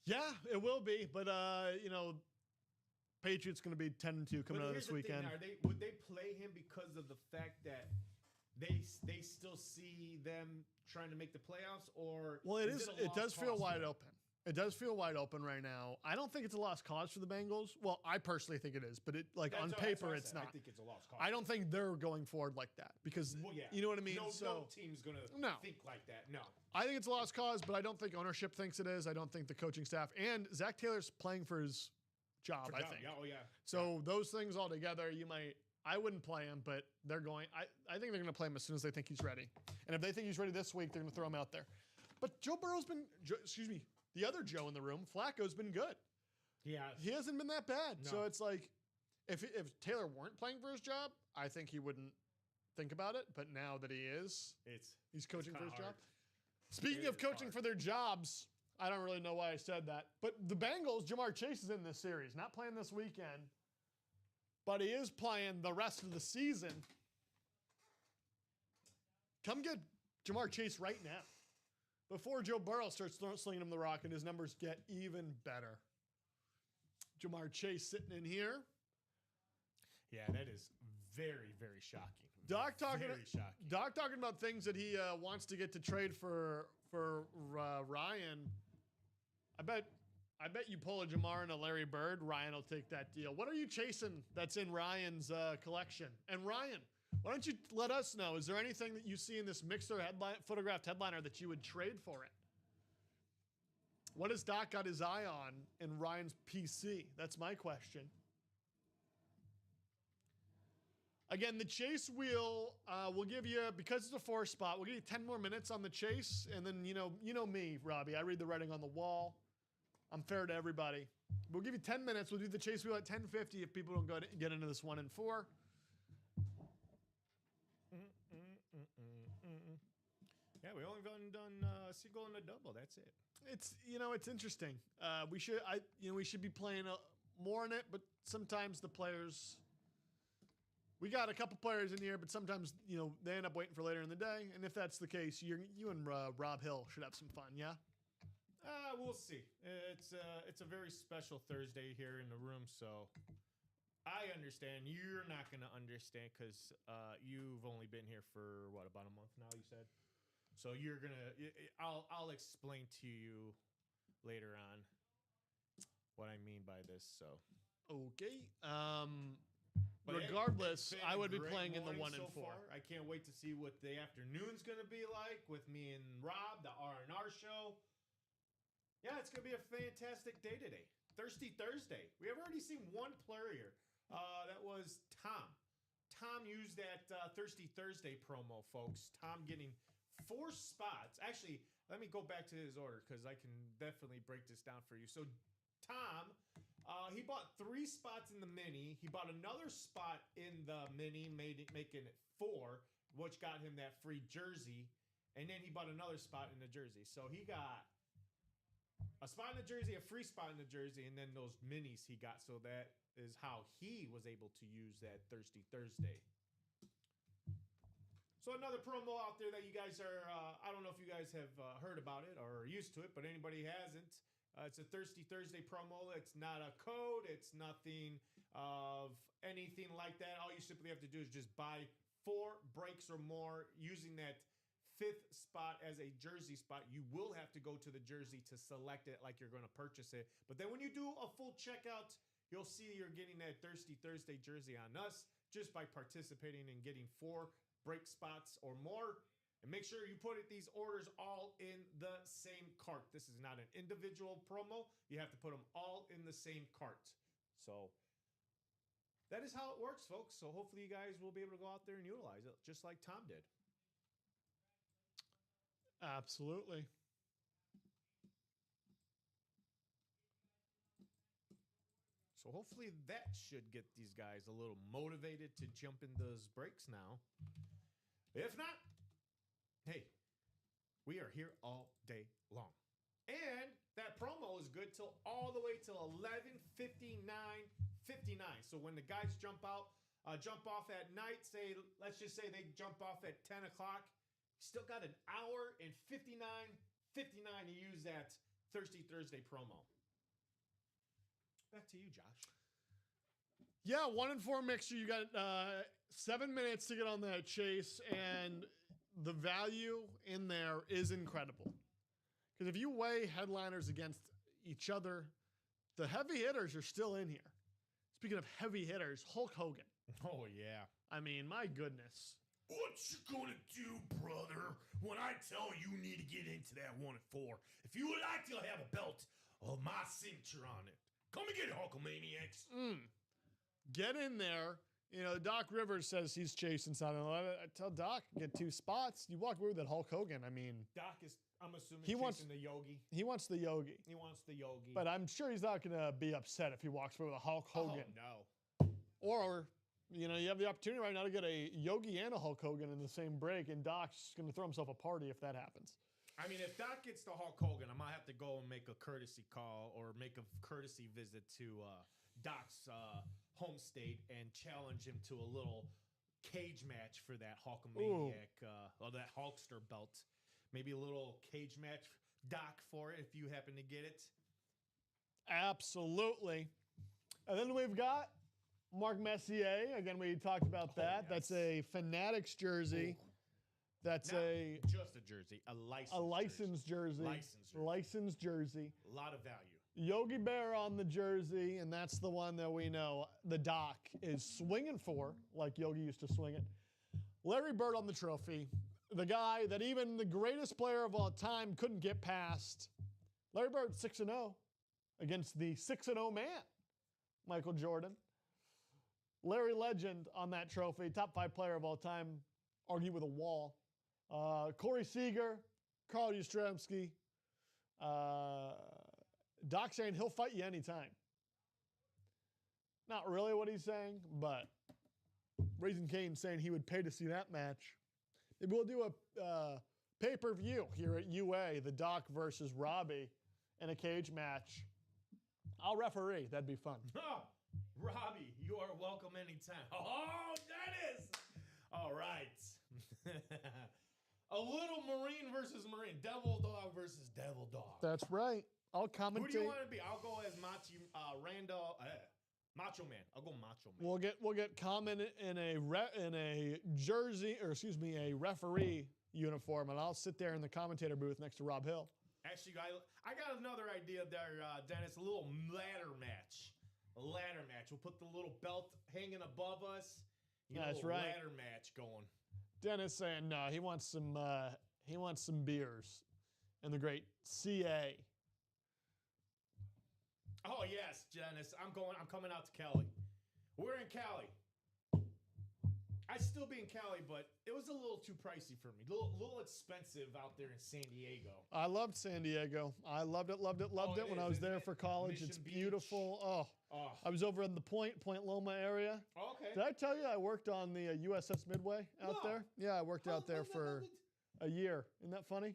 Yeah, it will be. But, Patriots going to be 10-2 coming out of this weekend. Would they play him because of the fact that they still see them trying to make the playoffs? Or well, it does feel wide open. It does feel wide open right now. I don't think it's a lost cause for the Bengals. Well, I personally think it is, but on paper, it's not. I think it's a lost cause. I don't think they're going forward like that because you know what I mean. No team's going to think like that. No, I think it's a lost cause, but I don't think ownership thinks it is. I don't think the coaching staff and Zach Taylor's playing for his job. I think. Yeah, oh yeah. So those things all together, I wouldn't play him, but they're going. I think they're going to play him as soon as they think he's ready. And if they think he's ready this week, they're going to throw him out there. But Joe Burrow's been. The other Joe in the room, Flacco's been good. Yeah, he hasn't been that bad. No. So it's like, if Taylor weren't playing for his job, I think he wouldn't think about it. But now that he is, he's coaching for his job. Speaking of coaching for their jobs, I don't really know why I said that. But the Bengals, Jamar Chase is in this series, not playing this weekend, but he is playing the rest of the season. Come get Jamar Chase right now, before Joe Burrow starts slinging him the rock and his numbers get even better. Jamar Chase sitting in here. Yeah, that is very, very shocking. Doc talking about things that he wants to get to trade for Ryan. I bet you pull a Jamar and a Larry Bird, Ryan will take that deal. What are you chasing that's in Ryan's collection? And Ryan, why don't you let us know? Is there anything that you see in this Mixer photographed headliner that you would trade for it? What has Doc got his eye on in Ryan's PC? That's my question. Again, the chase wheel, we'll give you, because it's a 4 spot, we'll give you 10 more minutes on the chase. And then, you know me, Robbie. I read the writing on the wall. I'm fair to everybody. We'll give you 10 minutes. We'll do the chase wheel at 10:50 if people don't get into this 1 and 4. Yeah, we only done single and a double. That's it. It's interesting. We should be playing more in it, but sometimes the players. We got a couple players in here, but sometimes they end up waiting for later in the day. And if that's the case, you and Rob Hill should have some fun. Yeah. We'll see. It's a very special Thursday here in the room, so I understand. You're not going to understand because you've only been here for about a month now. You said. So you're gonna. I'll explain to you later on what I mean by this. So Okay. But Regardless, it's been I a would be great playing in the morning 1 and 4. far. I can't wait to see what the afternoon's gonna be like with me and Rob, the R&R show. Yeah, it's gonna be a fantastic day today. Thirsty Thursday. We have already seen one player. That was Tom. Tom used that Thirsty Thursday promo, folks. Tom getting 4 spots. Actually, let me go back to his order because I can definitely break this down for you. So, Tom, he bought 3 spots in the mini. He bought another spot in the mini, making it 4, which got him that free jersey. And then he bought another spot in the jersey. So he got a spot in the jersey, a free spot in the jersey, and then those minis he got. So that is how he was able to use that Thirsty Thursday. So another promo out there that you guys are, I don't know if you guys have heard about it or are used to it, but anybody hasn't. It's a Thirsty Thursday promo. It's not a code. It's nothing of anything like that. All you simply have to do is just buy 4 breaks or more using that 5th spot as a jersey spot. You will have to go to the jersey to select it like you're going to purchase it. But then when you do a full checkout, you'll see you're getting that Thirsty Thursday jersey on us just by participating and getting 4 break spots or more. And make sure you put these orders all in the same cart. This is not an individual promo. You have to put them all in the same cart. So that is how it works, folks. So hopefully you guys will be able to go out there and utilize it just like Tom did. Absolutely. So hopefully that should get these guys a little motivated to jump in those breaks now. If not, hey, we are here all day long. And that promo is good till all the way till 11:59. So when the guys jump off at night, let's just say they jump off at 10 o'clock, still got an hour and 59 to use that Thirsty Thursday promo. Back to you, Josh. Yeah, 1 and 4 mixture. You got 7 minutes to get on that chase, and the value in there is incredible. Because if you weigh headliners against each other, the heavy hitters are still in here. Speaking of heavy hitters, Hulk Hogan. Oh, yeah. I mean, my goodness. What you gonna do, brother, when I tell you need to get into that 1 and 4? If you would like to have a belt of my signature on it, come and get it, Hulkamaniacs. Get in there. You know, Doc Rivers says he's chasing something. I tell Doc, get 2 spots. You walk away with that Hulk Hogan. I mean, Doc is, I'm assuming, he wants the Yogi. He wants the Yogi. He wants the Yogi. But I'm sure he's not going to be upset if he walks away with a Hulk Hogan. Oh, no. Or, you know, you have the opportunity right now to get a Yogi and a Hulk Hogan in the same break, and Doc's going to throw himself a party if that happens. I mean, if Doc gets the Hulk Hogan, I might have to go and make a courtesy call or make a courtesy visit to Doc's home state and challenge him to a little cage match for that Hulkamaniac or that Hulkster belt. Maybe a little cage match, Doc, for it if you happen to get it. Absolutely. And then we've got Mark Messier. Again, we talked about that. Yes. That's a Fanatics jersey. That's Not just a jersey, a licensed jersey. Licensed jersey. A lot of value. Yogi Bear on the jersey, and that's the one that we know the Doc is swinging for, like Yogi used to swing it. Larry Bird on the trophy, the guy that even the greatest player of all time couldn't get past. Larry Bird 6-0 against the 6-0 man, Michael Jordan. Larry Legend on that trophy, top 5 player of all time, argue with a wall. Corey Seager, Carl Yastrzemski. Doc saying he'll fight you anytime. Not really what he's saying, but Raising Cane saying he would pay to see that match. Maybe we'll do a pay-per-view here at UA, the Doc versus Robbie in a cage match. I'll referee. That'd be fun. Oh, Robbie, you are welcome anytime. Oh, that is. All right. A little Marine versus Marine. Devil Dog versus Devil Dog. That's right. I'll commentate. Who do you want to be? I'll go as Macho Man. I'll go Macho Man. We'll get comment in a jersey, or excuse me, a referee uniform, and I'll sit there in the commentator booth next to Rob Hill. Actually, I got another idea there, Dennis. A little ladder match. A ladder match. We'll put the little belt hanging above us. That's right. Ladder match going. Dennis saying no, he wants some beers, and the great CA. Oh yes, Dennis. I'm coming out to Cali. We're in Cali. I'd still be in Cali, but it was a little too pricey for me. A little expensive out there in San Diego. I loved San Diego. I loved it when I was there for college. Mission It's Beach. beautiful. Oh, I was over in the Point Loma area. Okay. Did I tell you I worked on the USS Midway out No. there? Yeah, I worked out there for a year. Isn't that funny?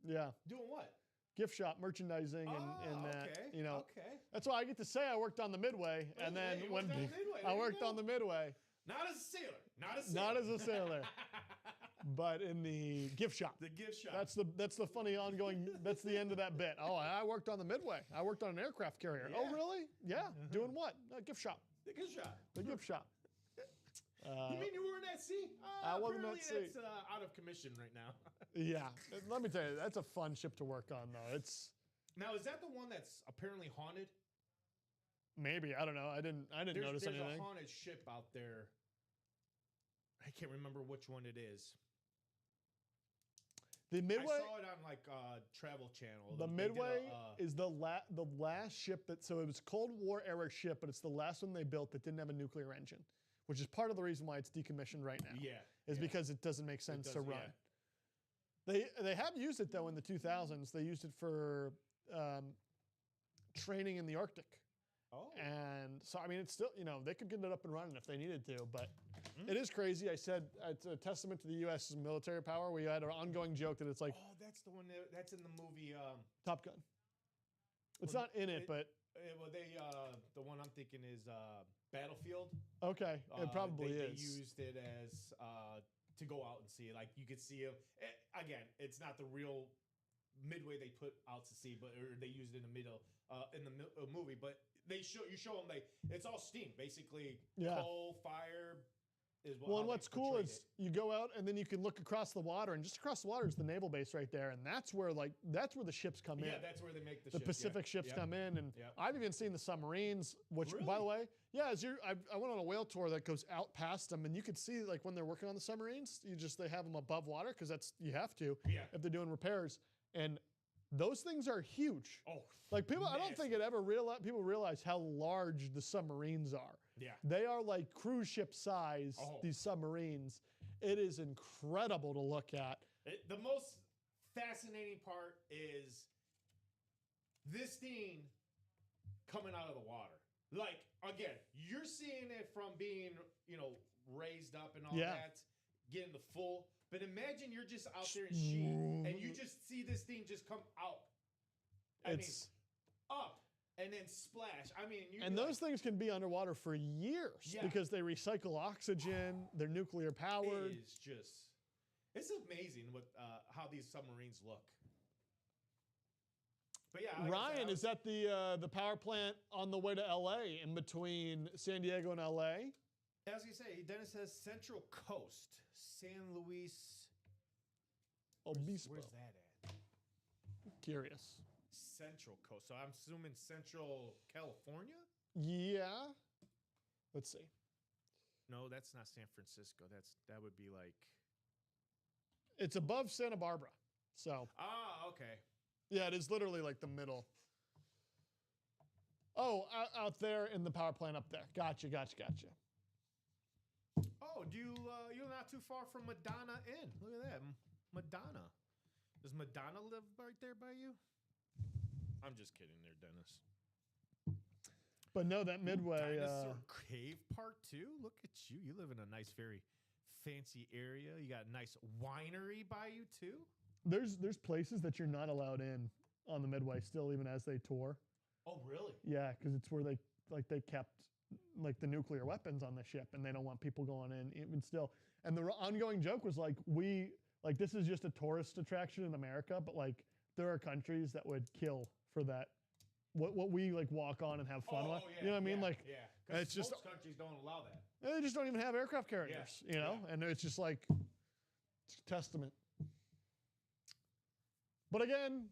Yeah. Doing what? Gift shop, merchandising, and that. Okay. You know, Okay. that's why I get to say I worked on the Midway, and then you when worked on the Midway. I There you worked go. on the Midway, Not as a sailor. Not as a sailor. not as a sailor, but in the gift shop. The gift shop. That's the funny ongoing. That's the end of that bit. Oh, I worked on the Midway. I worked on an aircraft carrier. Yeah. Oh, really? Yeah. Doing what? Gift shop. the gift shop. The gift shop. You mean you weren't at sea? I wasn't at apparently sea. That's out of commission right now. Yeah. Let me tell you, that's a fun ship to work on, though. It's Now, is that the one that's apparently haunted? maybe I don't know. I didn't notice there's anything. a haunted ship out there. I can't remember which one it is. The I Midway. saw it on like Travel Channel. The They did Midway a, is the last ship that. So it was a Cold War era ship, but it's the last one they built that didn't have a nuclear engine, which is part of the reason why it's decommissioned right now. yeah, Is yeah. because it doesn't make sense to doesn't, run. They have used it though in the 2000s. They used it for training in the Arctic, Oh, and so I mean it's still they could get it up and running if they needed to, but it is crazy. I said it's a testament to the U.S. military power. We had an ongoing joke that it's like that's the one that's in the movie. Top Gun. It's Well, not in it, but Well, the one I'm thinking is Battlefield. okay, it probably they is. used it as to go out and see. Like you could see them again. It's not the real Midway they put out to sea, but or they used it in the middle in the movie. But you show them it's all steam basically. Yeah. Coal, fire is what. Well, how and they what's cool portrayed is you go out and then you can look across the water, and just across the water is the naval base right there, and that's where the ships come in. Yeah, that's where they make the The ships, yeah. Pacific ships Yep. come in, and Yep. I've even seen the submarines. Which, by Really? the way, yeah, I went on a whale tour that goes out past them, and you could see like when they're working on the submarines, they have them above water because you have to Yeah. if they're doing repairs, and those things are huge. Oh, Like people, I don't massive. think people realize how large the submarines are. Yeah. They are like cruise ship size. Oh. These submarines. It is incredible to look at. The most fascinating part is this thing coming out of the water. Like, again, you're seeing it from being, raised up and all Yeah. that, getting the full. But imagine you're just out there in sheet and you just see this thing just come out. It's up and then splash. I mean, and those things can be underwater for years Yeah. because they recycle oxygen. They're nuclear powered. It is just, it's amazing what how these submarines look. But yeah, like I Ryan said, is at the power plant on the way to LA, in between San Diego and LA. as you say, Dennis says Central Coast, San Luis. Obispo. Where's that at? Curious. Central Coast. So I'm assuming Central California? Yeah. Let's see. No, that's not San Francisco. That would be like. It's above Santa Barbara. So Okay. yeah, it is literally like the middle. Oh, out there in the power plant up there. Gotcha. Oh, you're not too far from Madonna Inn. Look at that, Madonna. Does Madonna live right there by you? I'm just kidding, there, Dennis. But no, that Midway. Dinosaur Cave Part 2. Look at you. You live in a nice, very fancy area. You got a nice winery by you too. There's places that you're not allowed in on the Midway still, even as they tour. Oh, really? Yeah, because it's where they kept like the nuclear weapons on the ship, and they don't want people going in even still. And the ongoing joke was like this is just a tourist attraction in America, but like there are countries that would kill for that. What we like walk on and have fun with. Yeah, You know what I mean? yeah, like yeah. 'Cause it's just most countries don't allow that. they just don't even have aircraft carriers. You know, and it's just like it's a testament. But again,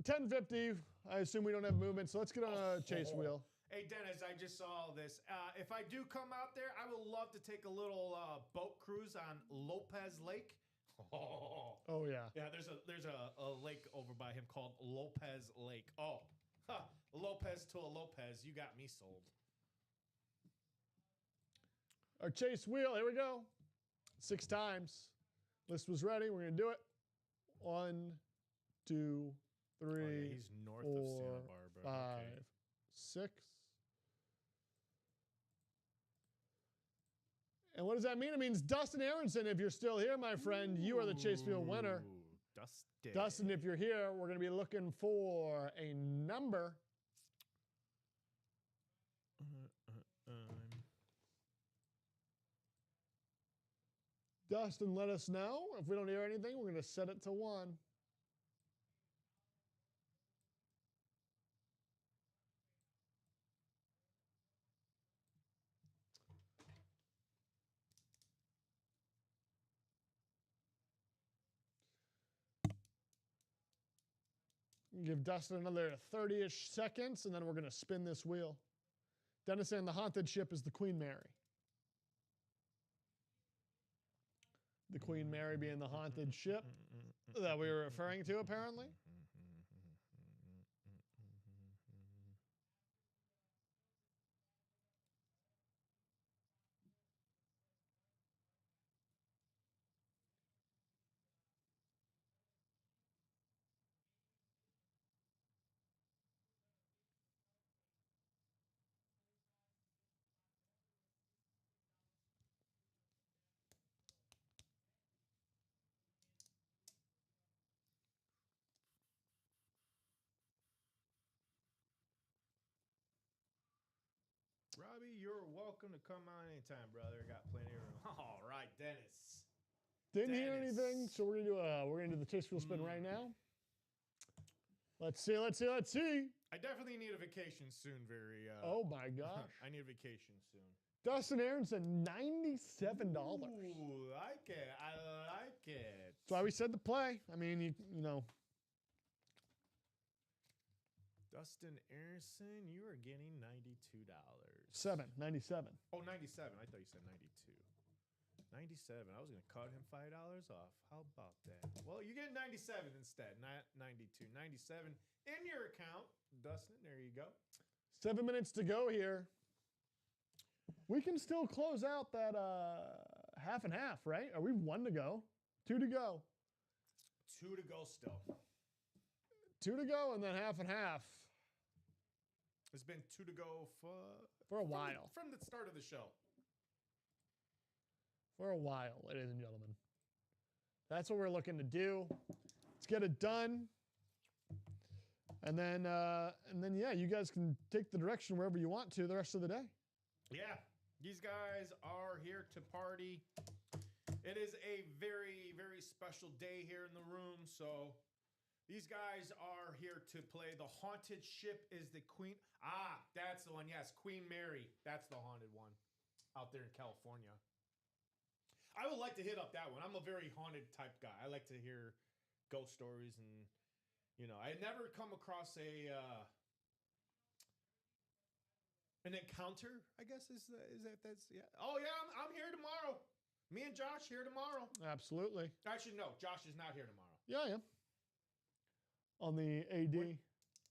10:50. I assume we don't have movement, so let's get on a chase wheel. Hey, Dennis, I just saw this. If I do come out there, I would love to take a little boat cruise on Lopez Lake. Oh yeah. Yeah, there's a lake over by him called Lopez Lake. Oh, Lopez to a Lopez. You got me sold. Our chase wheel. Here we go. 6 times. List was ready. We're gonna do it. 1, 2, 3, Oh, yeah, he's north 4, of Santa Barbara. 5, Okay. 6. And what does that mean? It means Dustin Aronson, if you're still here, my friend, you are the chase wheel winner. Ooh, Dustin. Dustin, if you're here, we're going to be looking for a number. Dustin, let us know. If we don't hear anything, we're going to set it to 1. Give Dustin another 30-ish seconds, and then we're going to spin this wheel. Dennis saying the haunted ship is the Queen Mary. The Queen Mary being the haunted ship that we were referring to, apparently. Robbie, you're welcome to come on anytime, brother. Got plenty of room. All right, Dennis. Didn't hear Dennis. anything, so we're gonna do the chase wheel spin right now. Let's see. I definitely need a vacation soon. Oh my gosh. I need a vacation soon. Dustin Aronson, $97. Ooh, like it. I like it. That's why we said to play. I mean, you know. Dustin Aronson, you are getting $92. 97. Oh, 97. I thought you said 92. 97. I was going to cut him $5 off. How about that? Well, you get 97 instead, not 92. 97 in your account. Dustin, there you go. 7 minutes to go here. We can still close out that half and half, right? Are we 1 to go? 2 to go. 2 to go still. 2 to go and then half and half. It's been 2 to go For a while. From the start of the show. For a while, ladies and gentlemen. That's what we're looking to do. Let's get it done. And then yeah, you guys can take the direction wherever you want to the rest of the day. Yeah, these guys are here to party. It is a very, very special day here in the room. So these guys are here to play. The haunted ship is the Queen. Ah, that's the one. Yes, Queen Mary. That's the haunted one out there in California. I would like to hit up that one. I'm a very haunted type guy. I like to hear ghost stories and, you know, I never come across an encounter, I guess that's yeah. Oh yeah, I'm here tomorrow. Me and Josh here tomorrow. Absolutely. Actually, no, Josh is not here tomorrow. Yeah, I am. On the AD. What?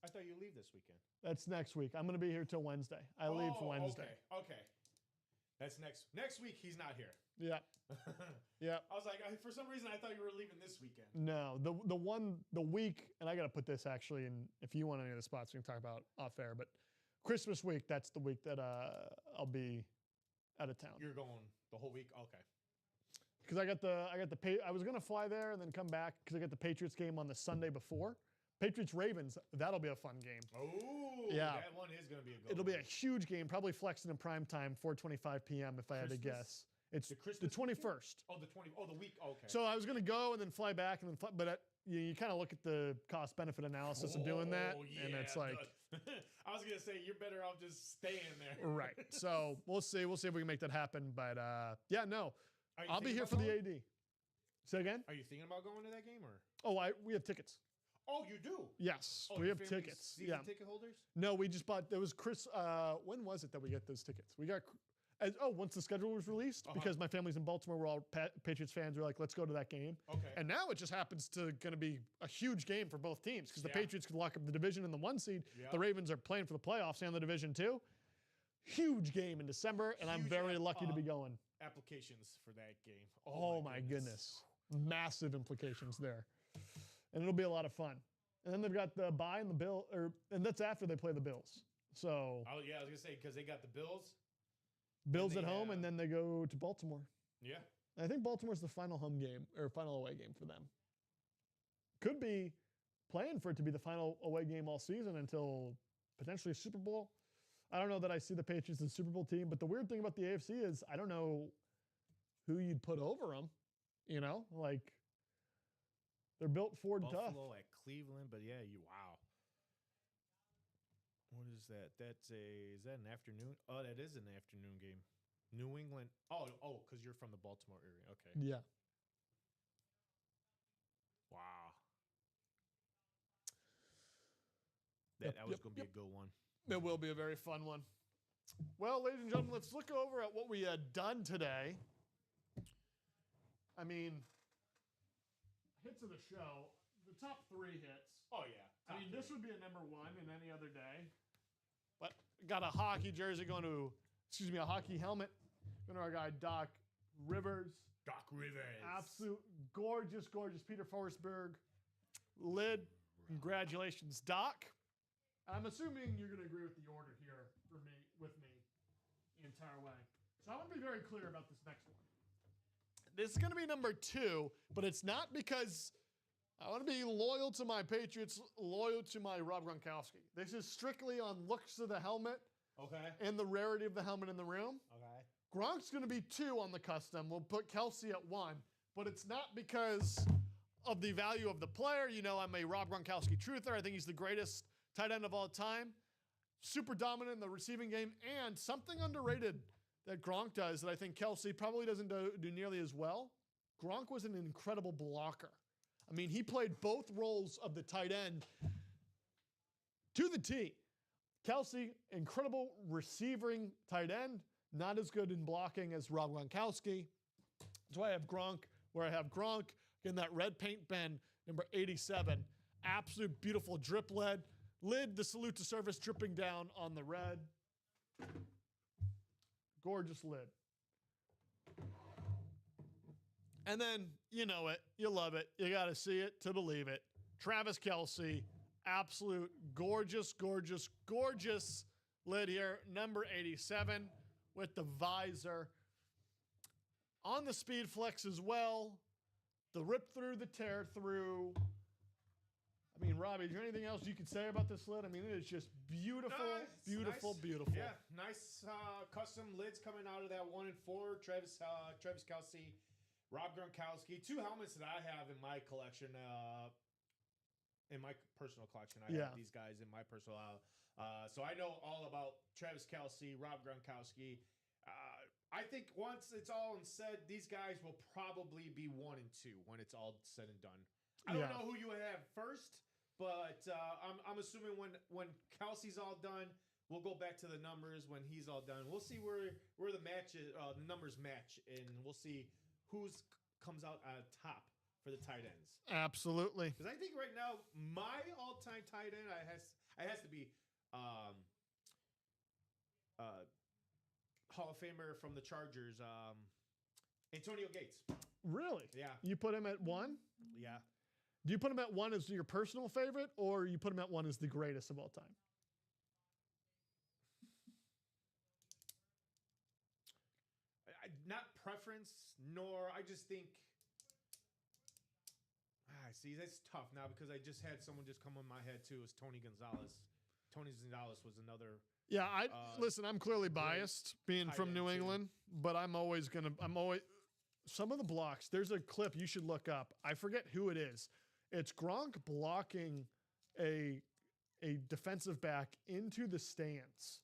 I thought you leave this weekend. That's next week. I'm going to be here till Wednesday. I leave Wednesday. Okay. That's next week. He's not here. Yeah. Yeah. I was like, for some reason, I thought you were leaving this weekend. No, the week, and I got to put this actually in. If you want any of the spots, we can talk about off air. But Christmas week, that's the week that I'll be out of town. You're going the whole week, okay? Because I was gonna fly there and then come back because I got the Patriots game on the Sunday before. Patriots Ravens, that'll be a fun game. Oh, yeah, that one is gonna be a good. It'll be a huge game, probably flexing in prime time, 4:25 p.m. if I had to guess. It's the 21st. Oh, the 20. Oh, the week. Okay. So I was gonna go and then fly back and then but you kind of look at the cost benefit analysis of doing that, and it's like. I was gonna say you're better off just staying there. Right. So we'll see. We'll see if we can make that happen. But yeah, no, I'll be here for the AD. Say again. Are you thinking about going to that game or? Oh, we have tickets. Oh, you do? Yes, Oh, we your have family's tickets. season Yeah. ticket holders? No, we just bought. There was Chris. When was it that we got those tickets? We got. Once the schedule was released, because my family's in Baltimore, we're all Patriots fans. We're like, let's go to that game. Okay. And now it just happens to going to be a huge game for both teams because the Yeah. Patriots could lock up the division in the 1 seed. Yeah. The Ravens are playing for the playoffs and the division 2. Huge game in December, and I'm Huge very lucky to be going. Applications for that game. Oh my goodness. Massive implications there. And it'll be a lot of fun. And then they've got the bye and the Bill, and that's after they play the Bills. So Oh yeah, I was gonna say because they got the Bills. Bills they at home, have- and then they go to Baltimore. Yeah. And I think Baltimore's the final home game or final away game for them. Could be playing for it to be the final away game all season until potentially Super Bowl. I don't know that I see the Patriots as a Super Bowl team, but the weird thing about the AFC is I don't know who you'd put over them. You know, like they're built Ford tough. Buffalo at Cleveland, but yeah, wow. What is that? Is that an afternoon? Oh, that is an afternoon game. New England. Oh, because you're from the Baltimore area. Okay. Yeah. Wow. That was going to be a good one. It will be a very fun one. Well, ladies and gentlemen, let's look over at what we had done today. I mean, hits of the show, the top 3 hits. Oh, yeah. I mean, this would be a number 1 in any other day. But got a hockey jersey going to, a hockey helmet going to our guy Doc Rivers. Doc Rivers. Absolute gorgeous, gorgeous Peter Forsberg lid. Congratulations, Doc. I'm assuming you're going to agree with the order here with me the entire way. So I want to be very clear about this next one. This is going to be number 2, but it's not because I want to be loyal to my Patriots, loyal to my Rob Gronkowski. This is strictly on looks of the helmet and the rarity of the helmet in the room. Okay. Gronk's going to be 2 on the custom. We'll put Kelsey at 1, but it's not because of the value of the player. You know, I'm a Rob Gronkowski truther. I think he's the greatest tight end of all time. Super dominant in the receiving game, and something underrated that Gronk does that I think Kelsey probably doesn't do nearly as well. Gronk was an incredible blocker. I mean, he played both roles of the tight end to the T. Kelsey, incredible receiving tight end, not as good in blocking as Rob Gronkowski. That's why I have Gronk where I have Gronk in that red paint pen, number 87. Absolute beautiful drip lid, the salute to service dripping down on the red. Gorgeous lid. And then, you know it, you love it, you got to see it to believe it. Travis Kelce, absolute gorgeous, gorgeous, gorgeous lid here, number 87 with the visor. On the speed flex as well, the rip through, the tear through. I mean, Robbie, is there anything else you could say about this lid? I mean, it is just beautiful, beautiful, nice. beautiful. Yeah, nice custom lids coming out of that 1 and 4. Travis Kelce, Rob Gronkowski. 2 helmets that I have in my collection. In my personal collection, I have these guys in my personal. So I know all about Travis Kelce, Rob Gronkowski. I think once it's all said, these guys will probably be 1 and 2 when it's all said and done. I don't know who you have first, but I'm assuming when Kelsey's all done, we'll go back to the numbers when he's all done. We'll see where the match is, the numbers match, and we'll see who's comes out top for the tight ends. Absolutely. Because I think right now my all-time tight end has to be Hall of Famer from the Chargers, Antonio Gates. Really? Yeah. You put him at 1? Yeah. Do you put him at 1 as your personal favorite, or you put him at 1 as the greatest of all time? Not preference, nor I just think. See, that's tough now because I just had someone just come on my head too. It was Tony Gonzalez. Tony Gonzalez was another. Yeah, listen, I'm clearly biased being from New England, but I'm always some of the blocks. There's a clip you should look up. I forget who it is. It's Gronk blocking a defensive back into the stance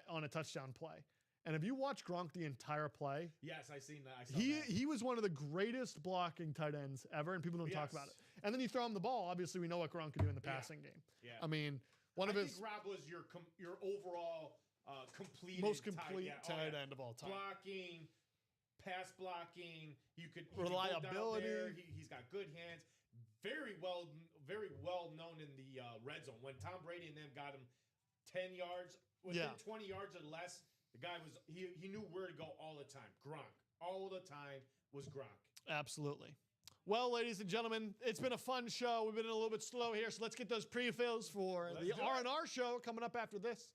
on a touchdown play. And if you watch Gronk the entire play, yes, I seen that. I saw that. He was one of the greatest blocking tight ends ever, and people don't talk about it. And then you throw him the ball. Obviously, we know what Gronk can do in the passing game. Yeah. I mean, I think Rob was your overall most complete tight end of all time. Blocking, pass blocking. He Reliability. Can he's got good hands. Very well known in the red zone. When Tom Brady and them got him 10 yards, within 20 yards or less, the guy he knew where to go all the time. Gronk. All the time was Gronk. Absolutely. Well, ladies and gentlemen, it's been a fun show. We've been a little bit slow here, so let's get those pre-fills for the R&R show coming up after this.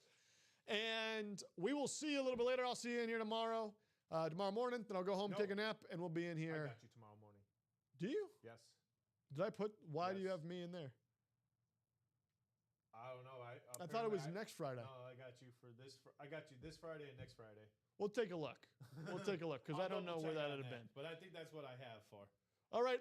And we will see you a little bit later. I'll see you in here tomorrow morning. Then I'll go home, take a nap, and we'll be in here. I got you tomorrow morning. Do you? Yes. Did I put? Why do you have me in there? I don't know. I thought it was next Friday. No, I got you for this. I got you this Friday and next Friday. We'll take a look. We'll take a look because I don't know where that would have been. But I think that's what I have for. All right.